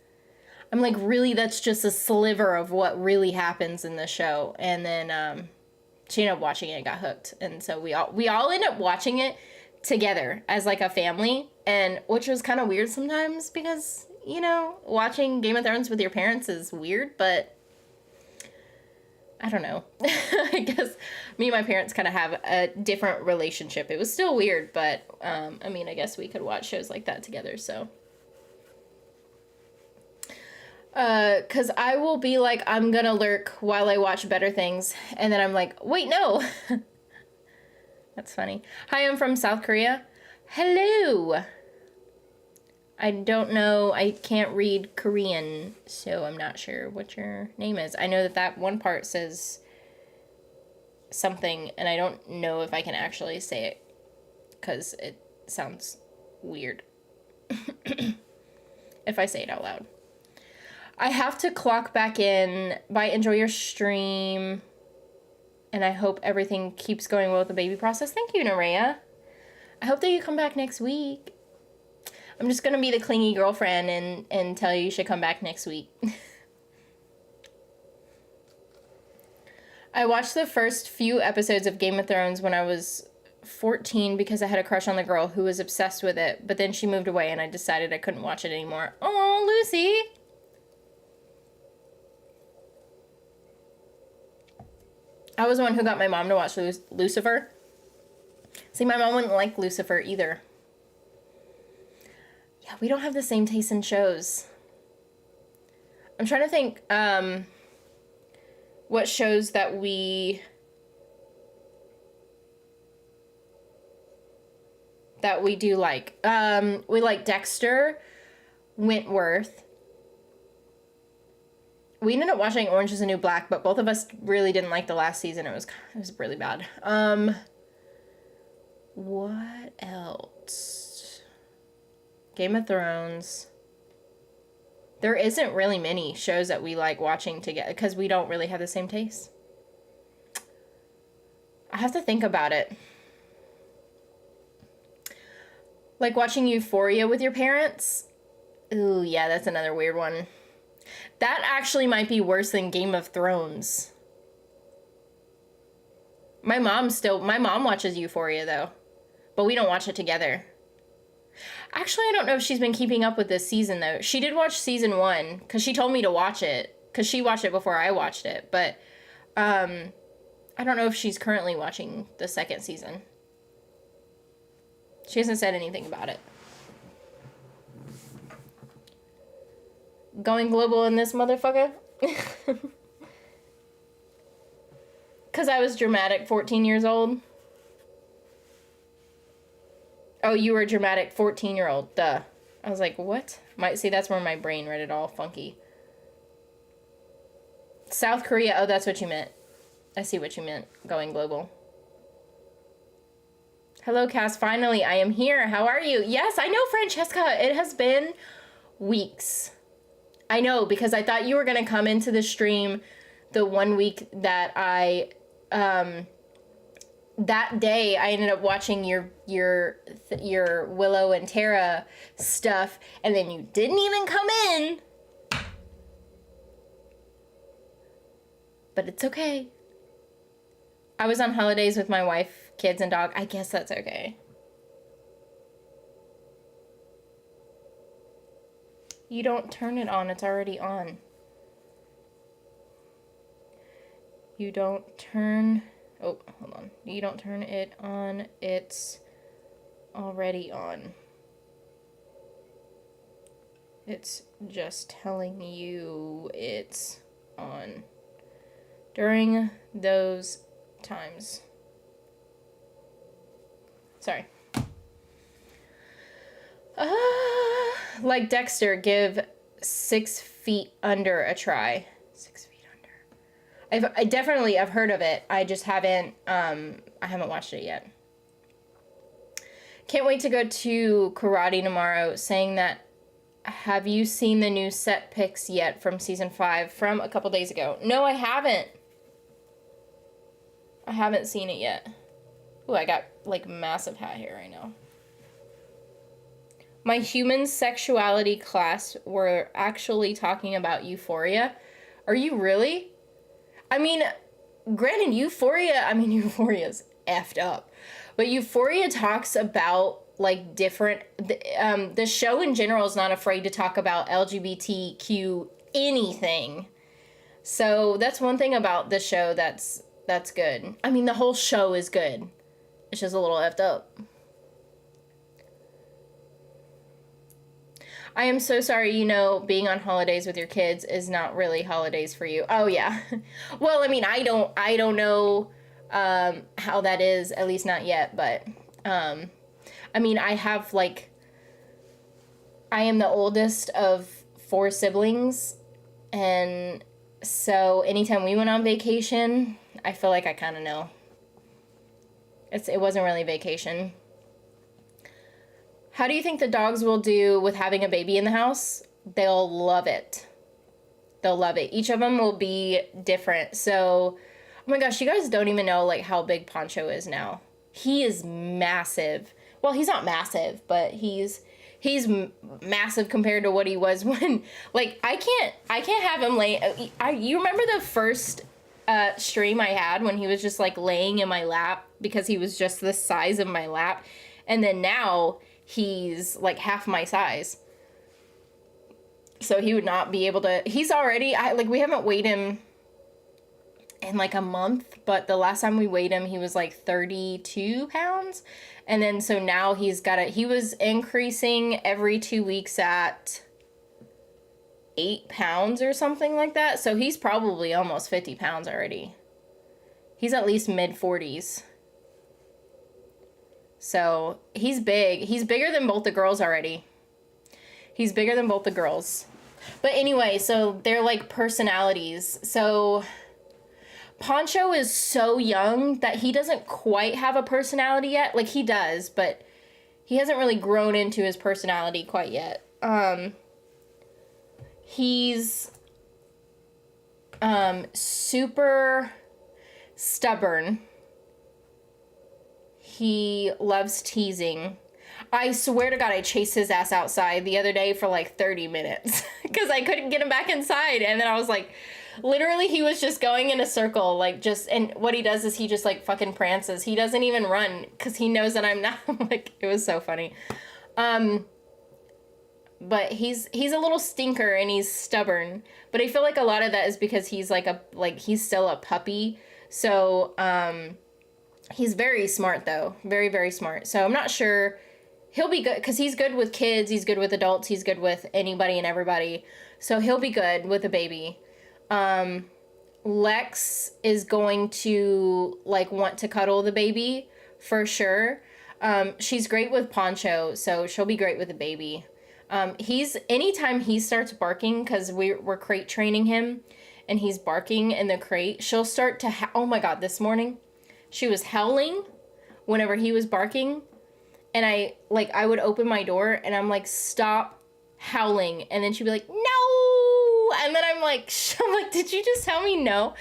just a sliver of what really happens in the show. And then, she ended up watching it and got hooked. And so we all ended up watching it together as, like, a family, and which was kind of weird sometimes because, you know, watching Game of Thrones with your parents is weird, but I don't know. I guess me and my parents kind of have a different relationship. It was still weird, but I mean, I guess we could watch shows like that together. So because I will be like, I'm gonna lurk while I watch better things, and then I'm like, wait, no. That's funny. Hi, I'm from South Korea. Hello. I don't know. I can't read Korean, so I'm not sure what your name is. I know that one part says something, and I don't know if I can actually say it, because it sounds weird if I say it out loud. I have to clock back in. Bye, enjoy your stream. And I hope everything keeps going well with the baby process. Thank you, Nerea. I hope that you come back next week. I'm just going to be the clingy girlfriend and tell you should come back next week. I watched the first few episodes of Game of Thrones when I was 14 because I had a crush on the girl who was obsessed with it. But then she moved away and I decided I couldn't watch it anymore. Oh, Lucy. I was the one who got my mom to watch Lucifer. See, my mom wouldn't like Lucifer either. Yeah, we don't have the same taste in shows. I'm trying to think what shows that we do like. We like Dexter, Wentworth. We ended up watching Orange is the New Black, but both of us really didn't like the last season. It was really bad. What else? Game of Thrones. There isn't really many shows that we like watching together because we don't really have the same taste. I have to think about it. Like watching Euphoria with your parents. Ooh, yeah, that's another weird one. That actually might be worse than Game of Thrones. My mom watches Euphoria though, but we don't watch it together. Actually, I don't know if she's been keeping up with this season though. She did watch season 1 because she told me to watch it because she watched it before I watched it. But I don't know if she's currently watching the second season. She hasn't said anything about it. Going global in this motherfucker. Because I was dramatic 14 years old. Oh, you were a dramatic 14-year-old. Duh. I was like, what? See, that's where my brain read it all funky. South Korea. Oh, that's what you meant. I see what you meant. Going global. Hello, Cass. Finally, I am here. How are you? Yes, I know, Francesca. It has been weeks. I know, because I thought you were going to come into the stream the one week that that day I ended up watching your Willow and Tara stuff, and then you didn't even come in. But it's okay. I was on holidays with my wife, kids, and dog. I guess that's okay. You don't turn it on, it's already on. You don't turn... Oh, hold on. You don't turn it on, it's already on. It's just telling you it's on. During those times. Sorry. Like Dexter, give 6 feet under a try. 6 feet under. I've heard of it. I just haven't, I haven't watched it yet. Can't wait to go to karate tomorrow, saying that, have you seen the new set pics yet from season 5 from a couple days ago? No, I haven't. I haven't seen it yet. Ooh, I got like massive hat hair right now. My human sexuality class were actually talking about Euphoria. Are you really? I mean, granted, Euphoria's effed up. But Euphoria talks about like different, the show in general is not afraid to talk about LGBTQ anything. So that's one thing about the show that's good. I mean, the whole show is good. It's just a little effed up. I am so sorry, being on holidays with your kids is not really holidays for you. Oh, yeah. Well, I mean, I don't know how that is, at least not yet, but, I mean, I am the oldest of 4 siblings, and so anytime we went on vacation, I feel like I kind of know. It wasn't really vacation. How do you think the dogs will do with having a baby in the house? They'll love it. They'll love it. Each of them will be different. So, oh my gosh, you guys don't even know like how big Poncho is now. He is massive. Well, he's not massive, but he's massive compared to what he was when, like, I can't have him lay. You remember the first stream I had when he was just like laying in my lap because he was just the size of my lap, and then now he's like half my size. So he would not be able to, he's already, we haven't weighed him in like a month, but the last time we weighed him, he was like 32 pounds. And then, so now he was increasing every 2 weeks at 8 pounds or something like that. So he's probably almost 50 pounds already. He's at least mid 40s. So he's big. He's bigger than both the girls already. He's bigger than both the girls. But anyway, so they're like personalities. So Poncho is so young that he doesn't quite have a personality yet. Like he does, but he hasn't really grown into his personality quite yet. He's super stubborn. He loves teasing. I swear to God, I chased his ass outside the other day for like 30 minutes because I couldn't get him back inside. And then I was like, literally, he was just going in a circle, like and what he does is he just like fucking prances. He doesn't even run because he knows that I'm not. Like, it was so funny. But he's a little stinker and he's stubborn. But I feel like a lot of that is because he's he's still a puppy. So, he's very smart, though. Very, very smart. So I'm not sure. He'll be good, because he's good with kids, he's good with adults, he's good with anybody and everybody. So he'll be good with a baby. Lex is going to, want to cuddle the baby, for sure. She's great with Poncho, so she'll be great with the baby. Anytime he starts barking, because we're crate training him, and he's barking in the crate, she'll start to, oh my God, this morning, she was howling whenever he was barking, and I would open my door, and I'm like, stop howling, and then she'd be like, no, and then I'm like, did you just tell me no?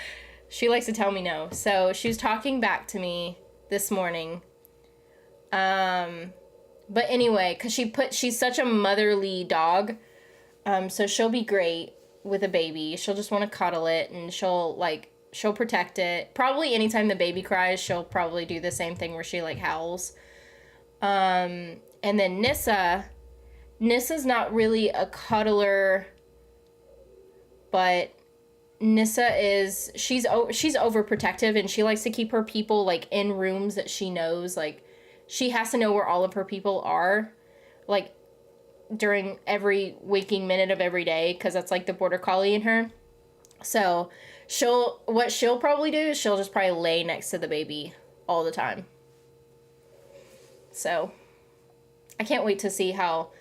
She likes to tell me no, so she was talking back to me this morning, but anyway, because she's such a motherly dog, so she'll be great with a baby. She'll just want to cuddle it, and she'll protect it. Probably anytime the baby cries, she'll probably do the same thing where she howls. And then Nissa's not really a cuddler, but Nissa she's overprotective, and she likes to keep her people in rooms that she knows. She has to know where all of her people are, during every waking minute of every day, because that's the border collie in her. So what she'll probably do is she'll just probably lay next to the baby all the time. So I can't wait to see how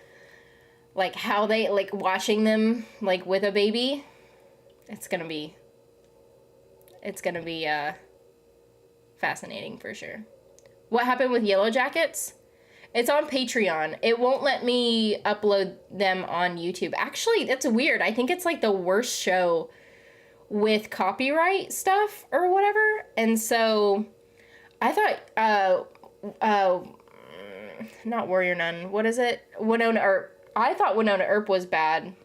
they, like, watching them, like, with a baby. It's gonna be fascinating for sure. What happened with Yellow Jackets? It's on Patreon. It won't let me upload them on YouTube. Actually, that's weird. I think it's like the worst show with copyright stuff or whatever. And so I thought, not Warrior Nun. What is it? Winona Earp. I thought Winona Earp was bad.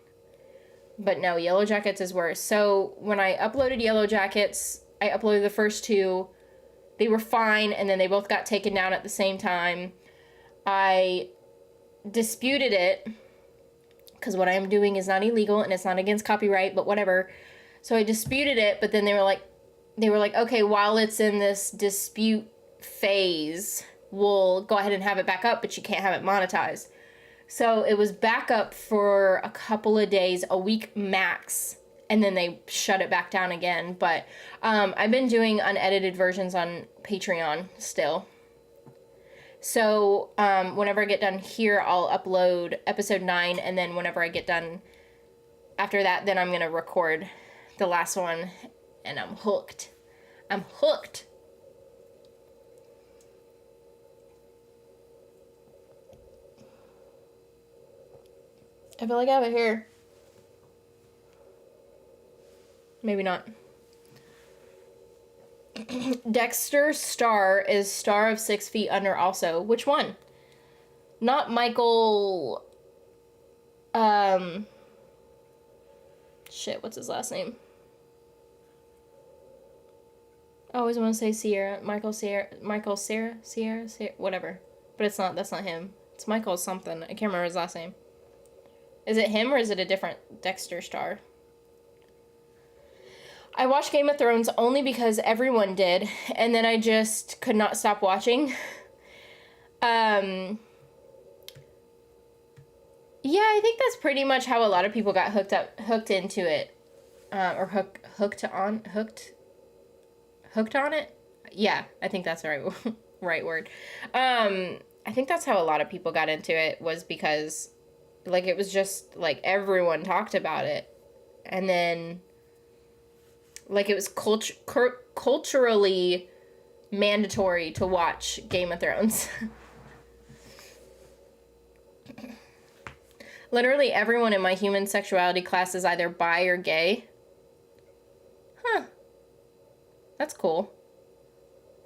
But no, Yellow Jackets is worse. So when I uploaded Yellow Jackets, I uploaded the first two. They were fine, and then they both got taken down at the same time. I disputed it, because what I am doing is not illegal, and it's not against copyright, but whatever. So I disputed it, but then they were like, okay, while it's in this dispute phase, we'll go ahead and have it back up, but you can't have it monetized. So it was back up for a couple of days, a week max, and then they shut it back down again. But I've been doing unedited versions on Patreon still. So whenever I get done here, I'll upload episode 9, and then whenever I get done after that, then I'm going to record the last one, and I'm hooked. I'm hooked. I feel like I have it here. Maybe not. Dexter Star is Star of 6 Feet Under also. Which one? Not Michael... Shit, what's his last name? I always want to say Sierra. Sierra, whatever. But it's not, that's not him. It's Michael something. I can't remember his last name. Is it him or is it a different Dexter Star? I watched Game of Thrones only because everyone did, and then I just could not stop watching. Yeah, I think that's pretty much how a lot of people got hooked into it. Or hooked on it? Yeah, I think that's the right word. I think that's how a lot of people got into it, was because, like, it was just, like, everyone talked about it. And then, like, it was culturally mandatory to watch Game of Thrones. Literally everyone in my human sexuality class is either bi or gay. Huh. That's cool.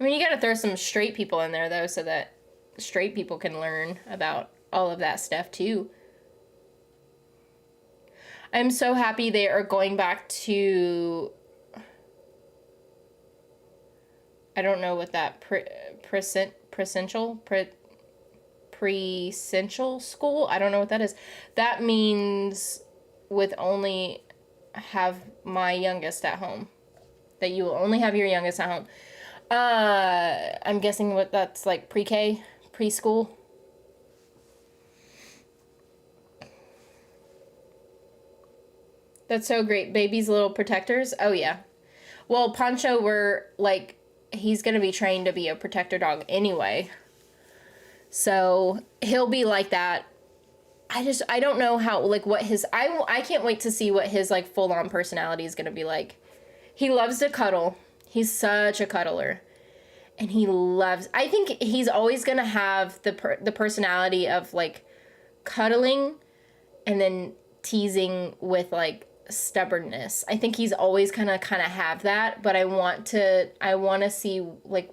I mean, you gotta throw some straight people in there, though, so that straight people can learn about all of that stuff, too. I'm so happy they are going back to... I don't know what that pre-essential school? I don't know what that is. That means with only have my youngest at home. That you will only have your youngest at home. I'm guessing what that's like, pre-K, preschool. That's so great. Baby's little protectors. Oh, yeah. Well, Pancho, he's going to be trained to be a protector dog anyway. So he'll be like that. I don't know how, like, what his, I can't wait to see what his, like, full-on personality is going to be like. He loves to cuddle. He's such a cuddler. And I think he's always going to have the personality of, like, cuddling and then teasing with, like, stubbornness. I think he's always kind of have that, but I want to see, like,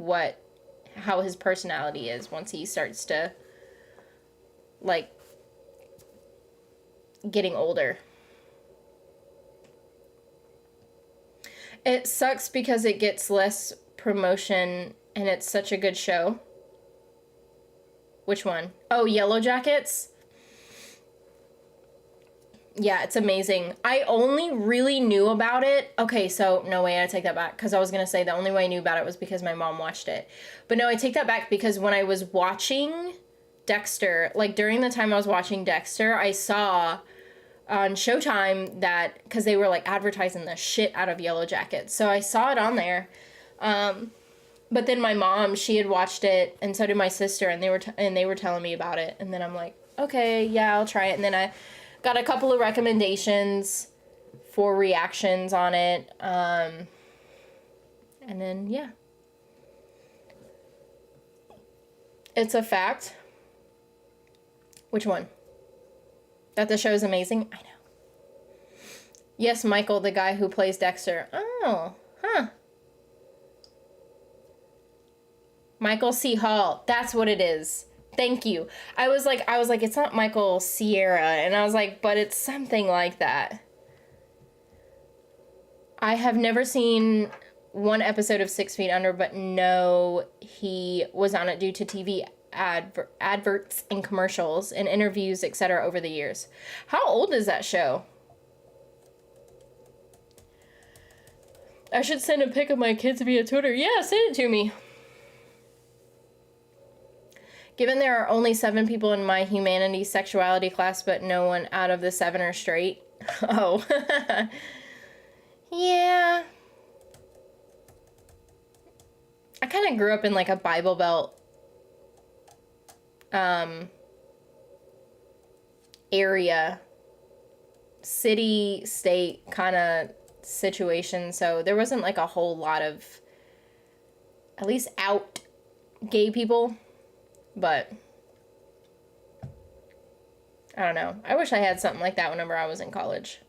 how his personality is once he starts to, like, getting older. It sucks because it gets less promotion and it's such a good show. Which one? Oh, Yellow Jackets? Yeah, it's amazing. I only really knew about it. Okay, so no way, I take that back, because I was going to say the only way I knew about it was because my mom watched it. But no, I take that back, because when I was watching Dexter, like during the time I was watching Dexter, I saw on Showtime that, because they were like advertising the shit out of Yellow Jackets. So I saw it on there. But But then my mom, she had watched it, and so did my sister, and they were telling me about it. And then I'm like, okay, yeah, I'll try it. And then I got a couple of recommendations for reactions on it. And then, yeah. It's a fact. Which one? That the show is amazing? I know. Yes, Michael, the guy who plays Dexter. Oh, huh. Michael C. Halt. That's what it is. Thank you. I was like, it's not Michael Sierra. And I was like, but it's something like that. I have never seen one episode of 6 Feet Under, but no, he was on it due to TV adverts and commercials and interviews, etc. over the years. How old is that show? I should send a pic of my kids via Twitter. Yeah, send it to me. Given there are only 7 people in my humanities sexuality class, but no one out of the 7 are straight. Oh. Yeah. I kind of grew up in like a Bible Belt area, city, state kind of situation. So there wasn't like a whole lot of, at least out gay people. But I don't know. I wish I had something like that whenever I was in college.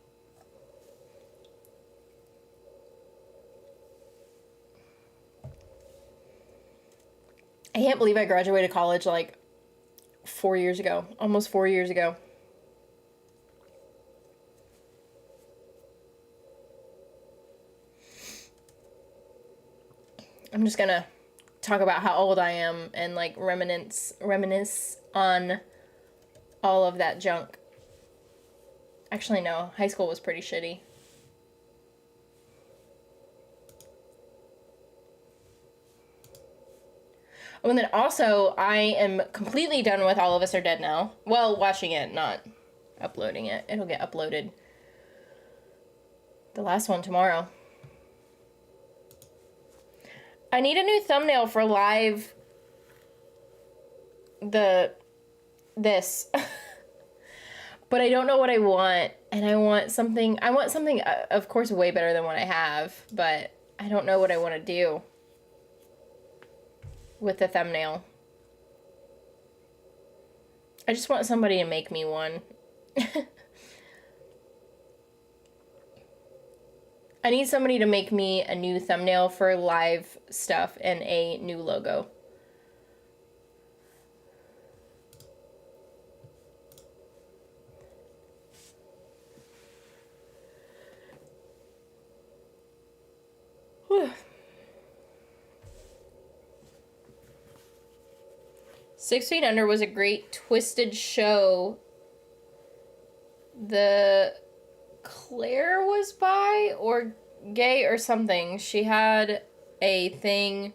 I can't believe I graduated college like 4 years ago. Almost 4 years ago. I'm just gonna talk about how old I am and like reminisce on all of that junk. Actually, no. High school was pretty shitty. Oh, and then also, I am completely done with All of Us Are Dead now. Well, watching it, not uploading it. It'll get uploaded. The last one tomorrow. I need a new thumbnail for live this. But I don't know what I want, and I want something, of course, way better than what I have, but I don't know what I want to do with the thumbnail. I just want somebody to make me one. I need somebody to make me a new thumbnail for live stuff and a new logo. Whew. 6 Feet Under was a great twisted show. The Claire was bi or gay or something. She had a thing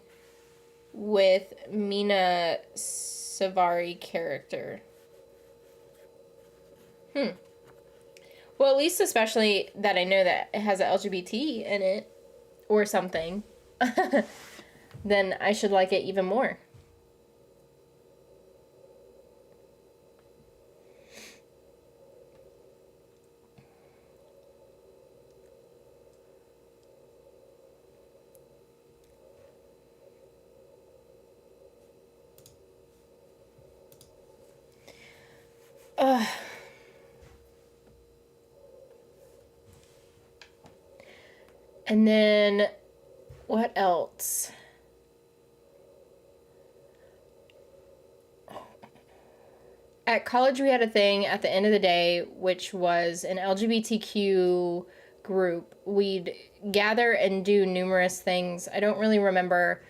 with Mina Savari character. Well, at least especially that I know that it has a LGBT in it or something. Then I should like it even more. And then, what else? At college, we had a thing at the end of the day, which was an LGBTQ group. We'd gather and do numerous things. I don't really remember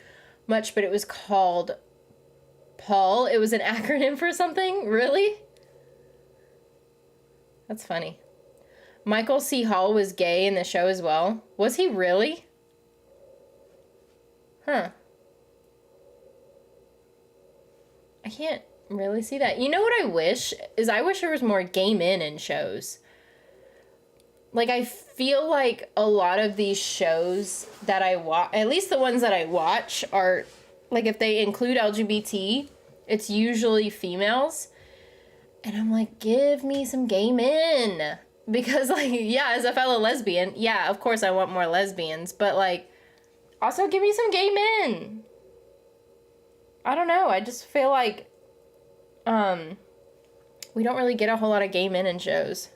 much, but it was called Paul. It was an acronym for something. Really? That's funny. Michael C. Hall was gay in the show as well. Was he really? Huh. I can't really see that. You know what I wish? I wish there was more gay men in shows. like, I feel like a lot of these shows that I watch, at least the ones that I watch, are, like, if they include LGBT, it's usually females. And I'm like, give me some gay men. Because, like, yeah, as a fellow lesbian, yeah, of course I want more lesbians. But, like, also give me some gay men. I don't know. I just feel like, we don't really get a whole lot of gay men in shows.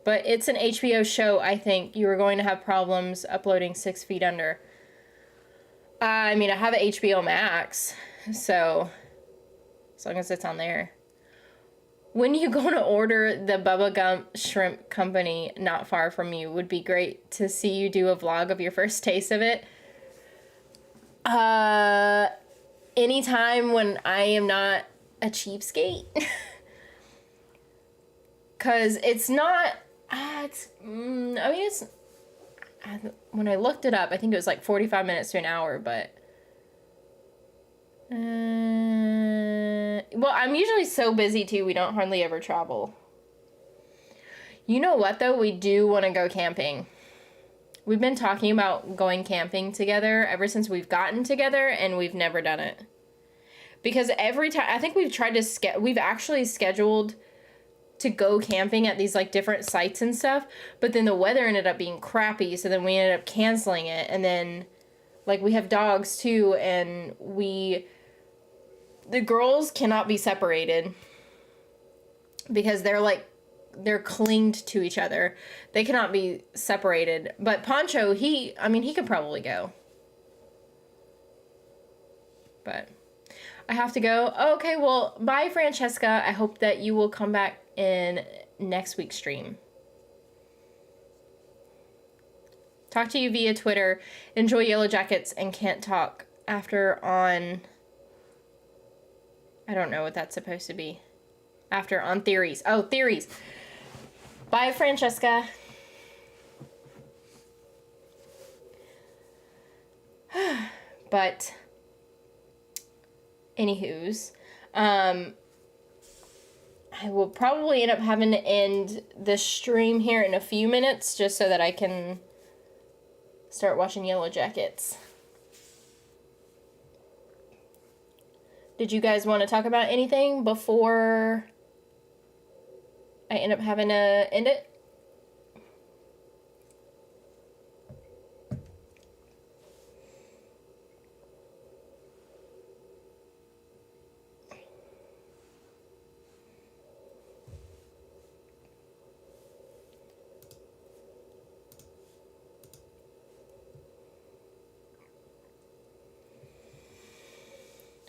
But it's an HBO show, I think. You are going to have problems uploading 6 Feet Under. I mean, I have an HBO Max, so as long as it's on there. When you go to order the Bubba Gump Shrimp Company not far from you, would be great to see you do a vlog of your first taste of it. Anytime when I am not a cheapskate. Because it's not, when I looked it up, I think it was like 45 minutes to an hour, but, well, I'm usually so busy too, we don't hardly ever travel. You know what, though? We do want to go camping. We've been talking about going camping together ever since we've gotten together, and we've never done it. Because every time, I think we've tried to, we've actually scheduled to go camping at these, like, different sites and stuff, but then the weather ended up being crappy, so then we ended up canceling it. And then, like, we have dogs too, and the girls cannot be separated because they're clinged to each other. They cannot be separated. But Poncho, he could probably go. But I have to go. Okay, well, bye, Francesca. I hope that you will come back in next week's stream. Talk to you via Twitter. Enjoy Yellow Jackets and Can't Talk after on, I don't know what that's supposed to be. After on Theories. Oh, Theories. Bye, Francesca. But anywho's, I will probably end up having to end the stream here in a few minutes just so that I can start watching Yellow Jackets. Did you guys want to talk about anything before I end up having to end it?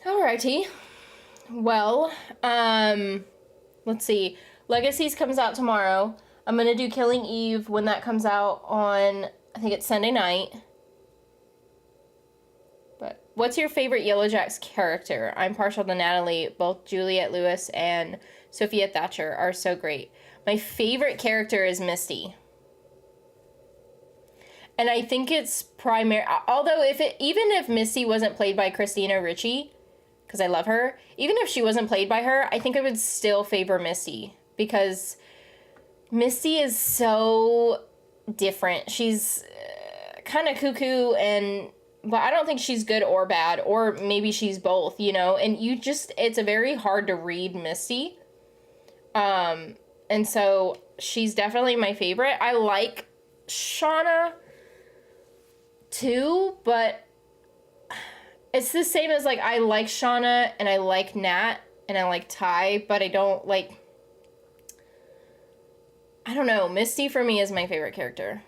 Alrighty. Well, let's see. Legacies comes out tomorrow. I'm gonna do Killing Eve when that comes out on, I think it's Sunday night. But what's your favorite Yellow Jack's character? I'm partial to Natalie. Both Juliette Lewis and Sophia Thatcher are so great. My favorite character is Misty. And I think it's although even if Misty wasn't played by Christina Ricci, because I love her, even if she wasn't played by her, I think I would still favor Misty, because Misty is so different. She's kind of cuckoo, but I don't think she's good or bad, or maybe she's both, and it's a very hard to read Misty. And so she's definitely my favorite. I like Shauna too, but it's the same as, like, I like Shauna, and I like Nat, and I like Ty, but I don't know, Misty for me is my favorite character.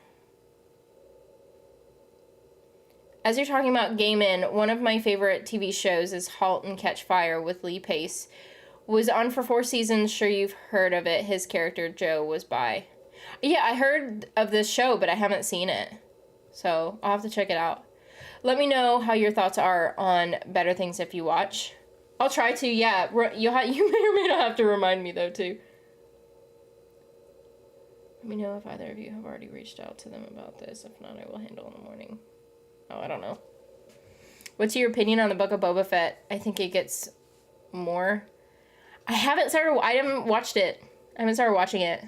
As you're talking about gay men, one of my favorite TV shows is Halt and Catch Fire with Lee Pace. Was on for 4 seasons, sure you've heard of it. His character, Joe, was bi. Yeah, I heard of this show, but I haven't seen it. So, I'll have to check it out. Let me know how your thoughts are on Better Things If You Watch. I'll try to, yeah. You may or may not have to remind me, though, too. Let me know if either of you have already reached out to them about this. If not, I will handle in the morning. Oh, I don't know. What's your opinion on the Book of Boba Fett? I think it gets more. I haven't watched it. I haven't started watching it.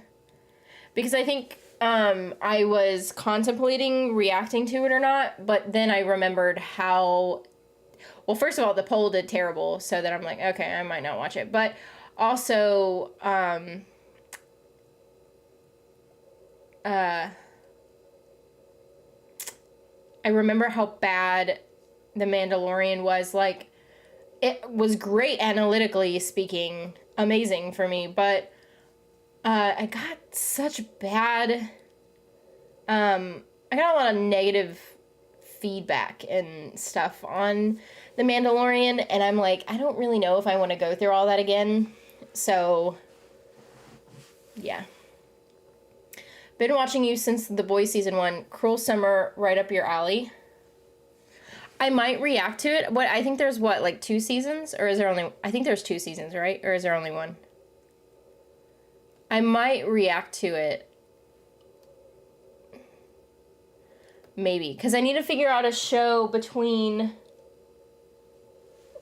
Because I think I was contemplating reacting to it or not, but then I remembered how... Well, first of all, the poll did terrible, so that I'm like, okay, I might not watch it. But also, I remember how bad The Mandalorian was. Like, it was great analytically speaking, amazing for me, but I got such bad... I got a lot of negative feedback and stuff on The Mandalorian, and I'm like, I don't really know if I want to go through all that again. So, yeah. Been watching you since The Boys Season 1. Cruel Summer, right up your alley. I might react to it. I think there's like 2 seasons? Or is there only... I think there's 2 seasons, right? Or is there only 1? I might react to it. Maybe. Because I need to figure out a show between...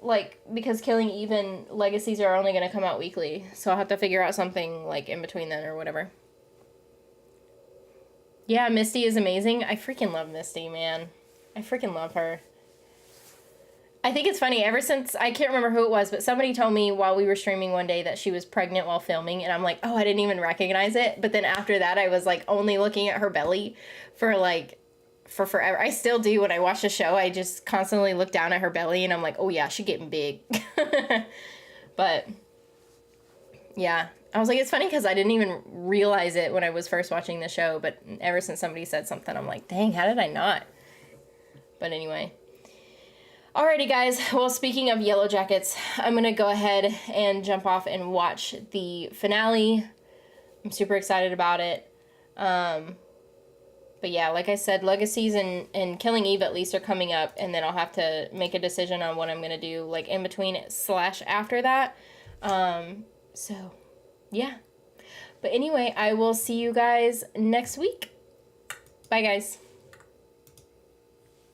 Like, because Killing Eve and Legacies are only going to come out weekly. So I'll have to figure out something, like, in between then or whatever. Yeah, Misty is amazing. I freaking love Misty, man. I freaking love her. I think it's funny, ever since, I can't remember who it was, but somebody told me while we were streaming one day that she was pregnant while filming, and I'm like, oh, I didn't even recognize it. But then after that, I was, like, only looking at her belly for, like, for forever. I still do when I watch a show. I just constantly look down at her belly, and I'm like, oh, yeah, she's getting big. But, yeah. I was like, it's funny because I didn't even realize it when I was first watching the show, but ever since somebody said something, I'm like, dang, how did I not? But anyway. Alrighty, guys. Well, speaking of Yellow Jackets, I'm going to go ahead and jump off and watch the finale. I'm super excited about it. But yeah, like I said, Legacies and Killing Eve at least are coming up, and then I'll have to make a decision on what I'm going to do, like, in between / after that. So, yeah. But anyway, I will see you guys next week. Bye, guys.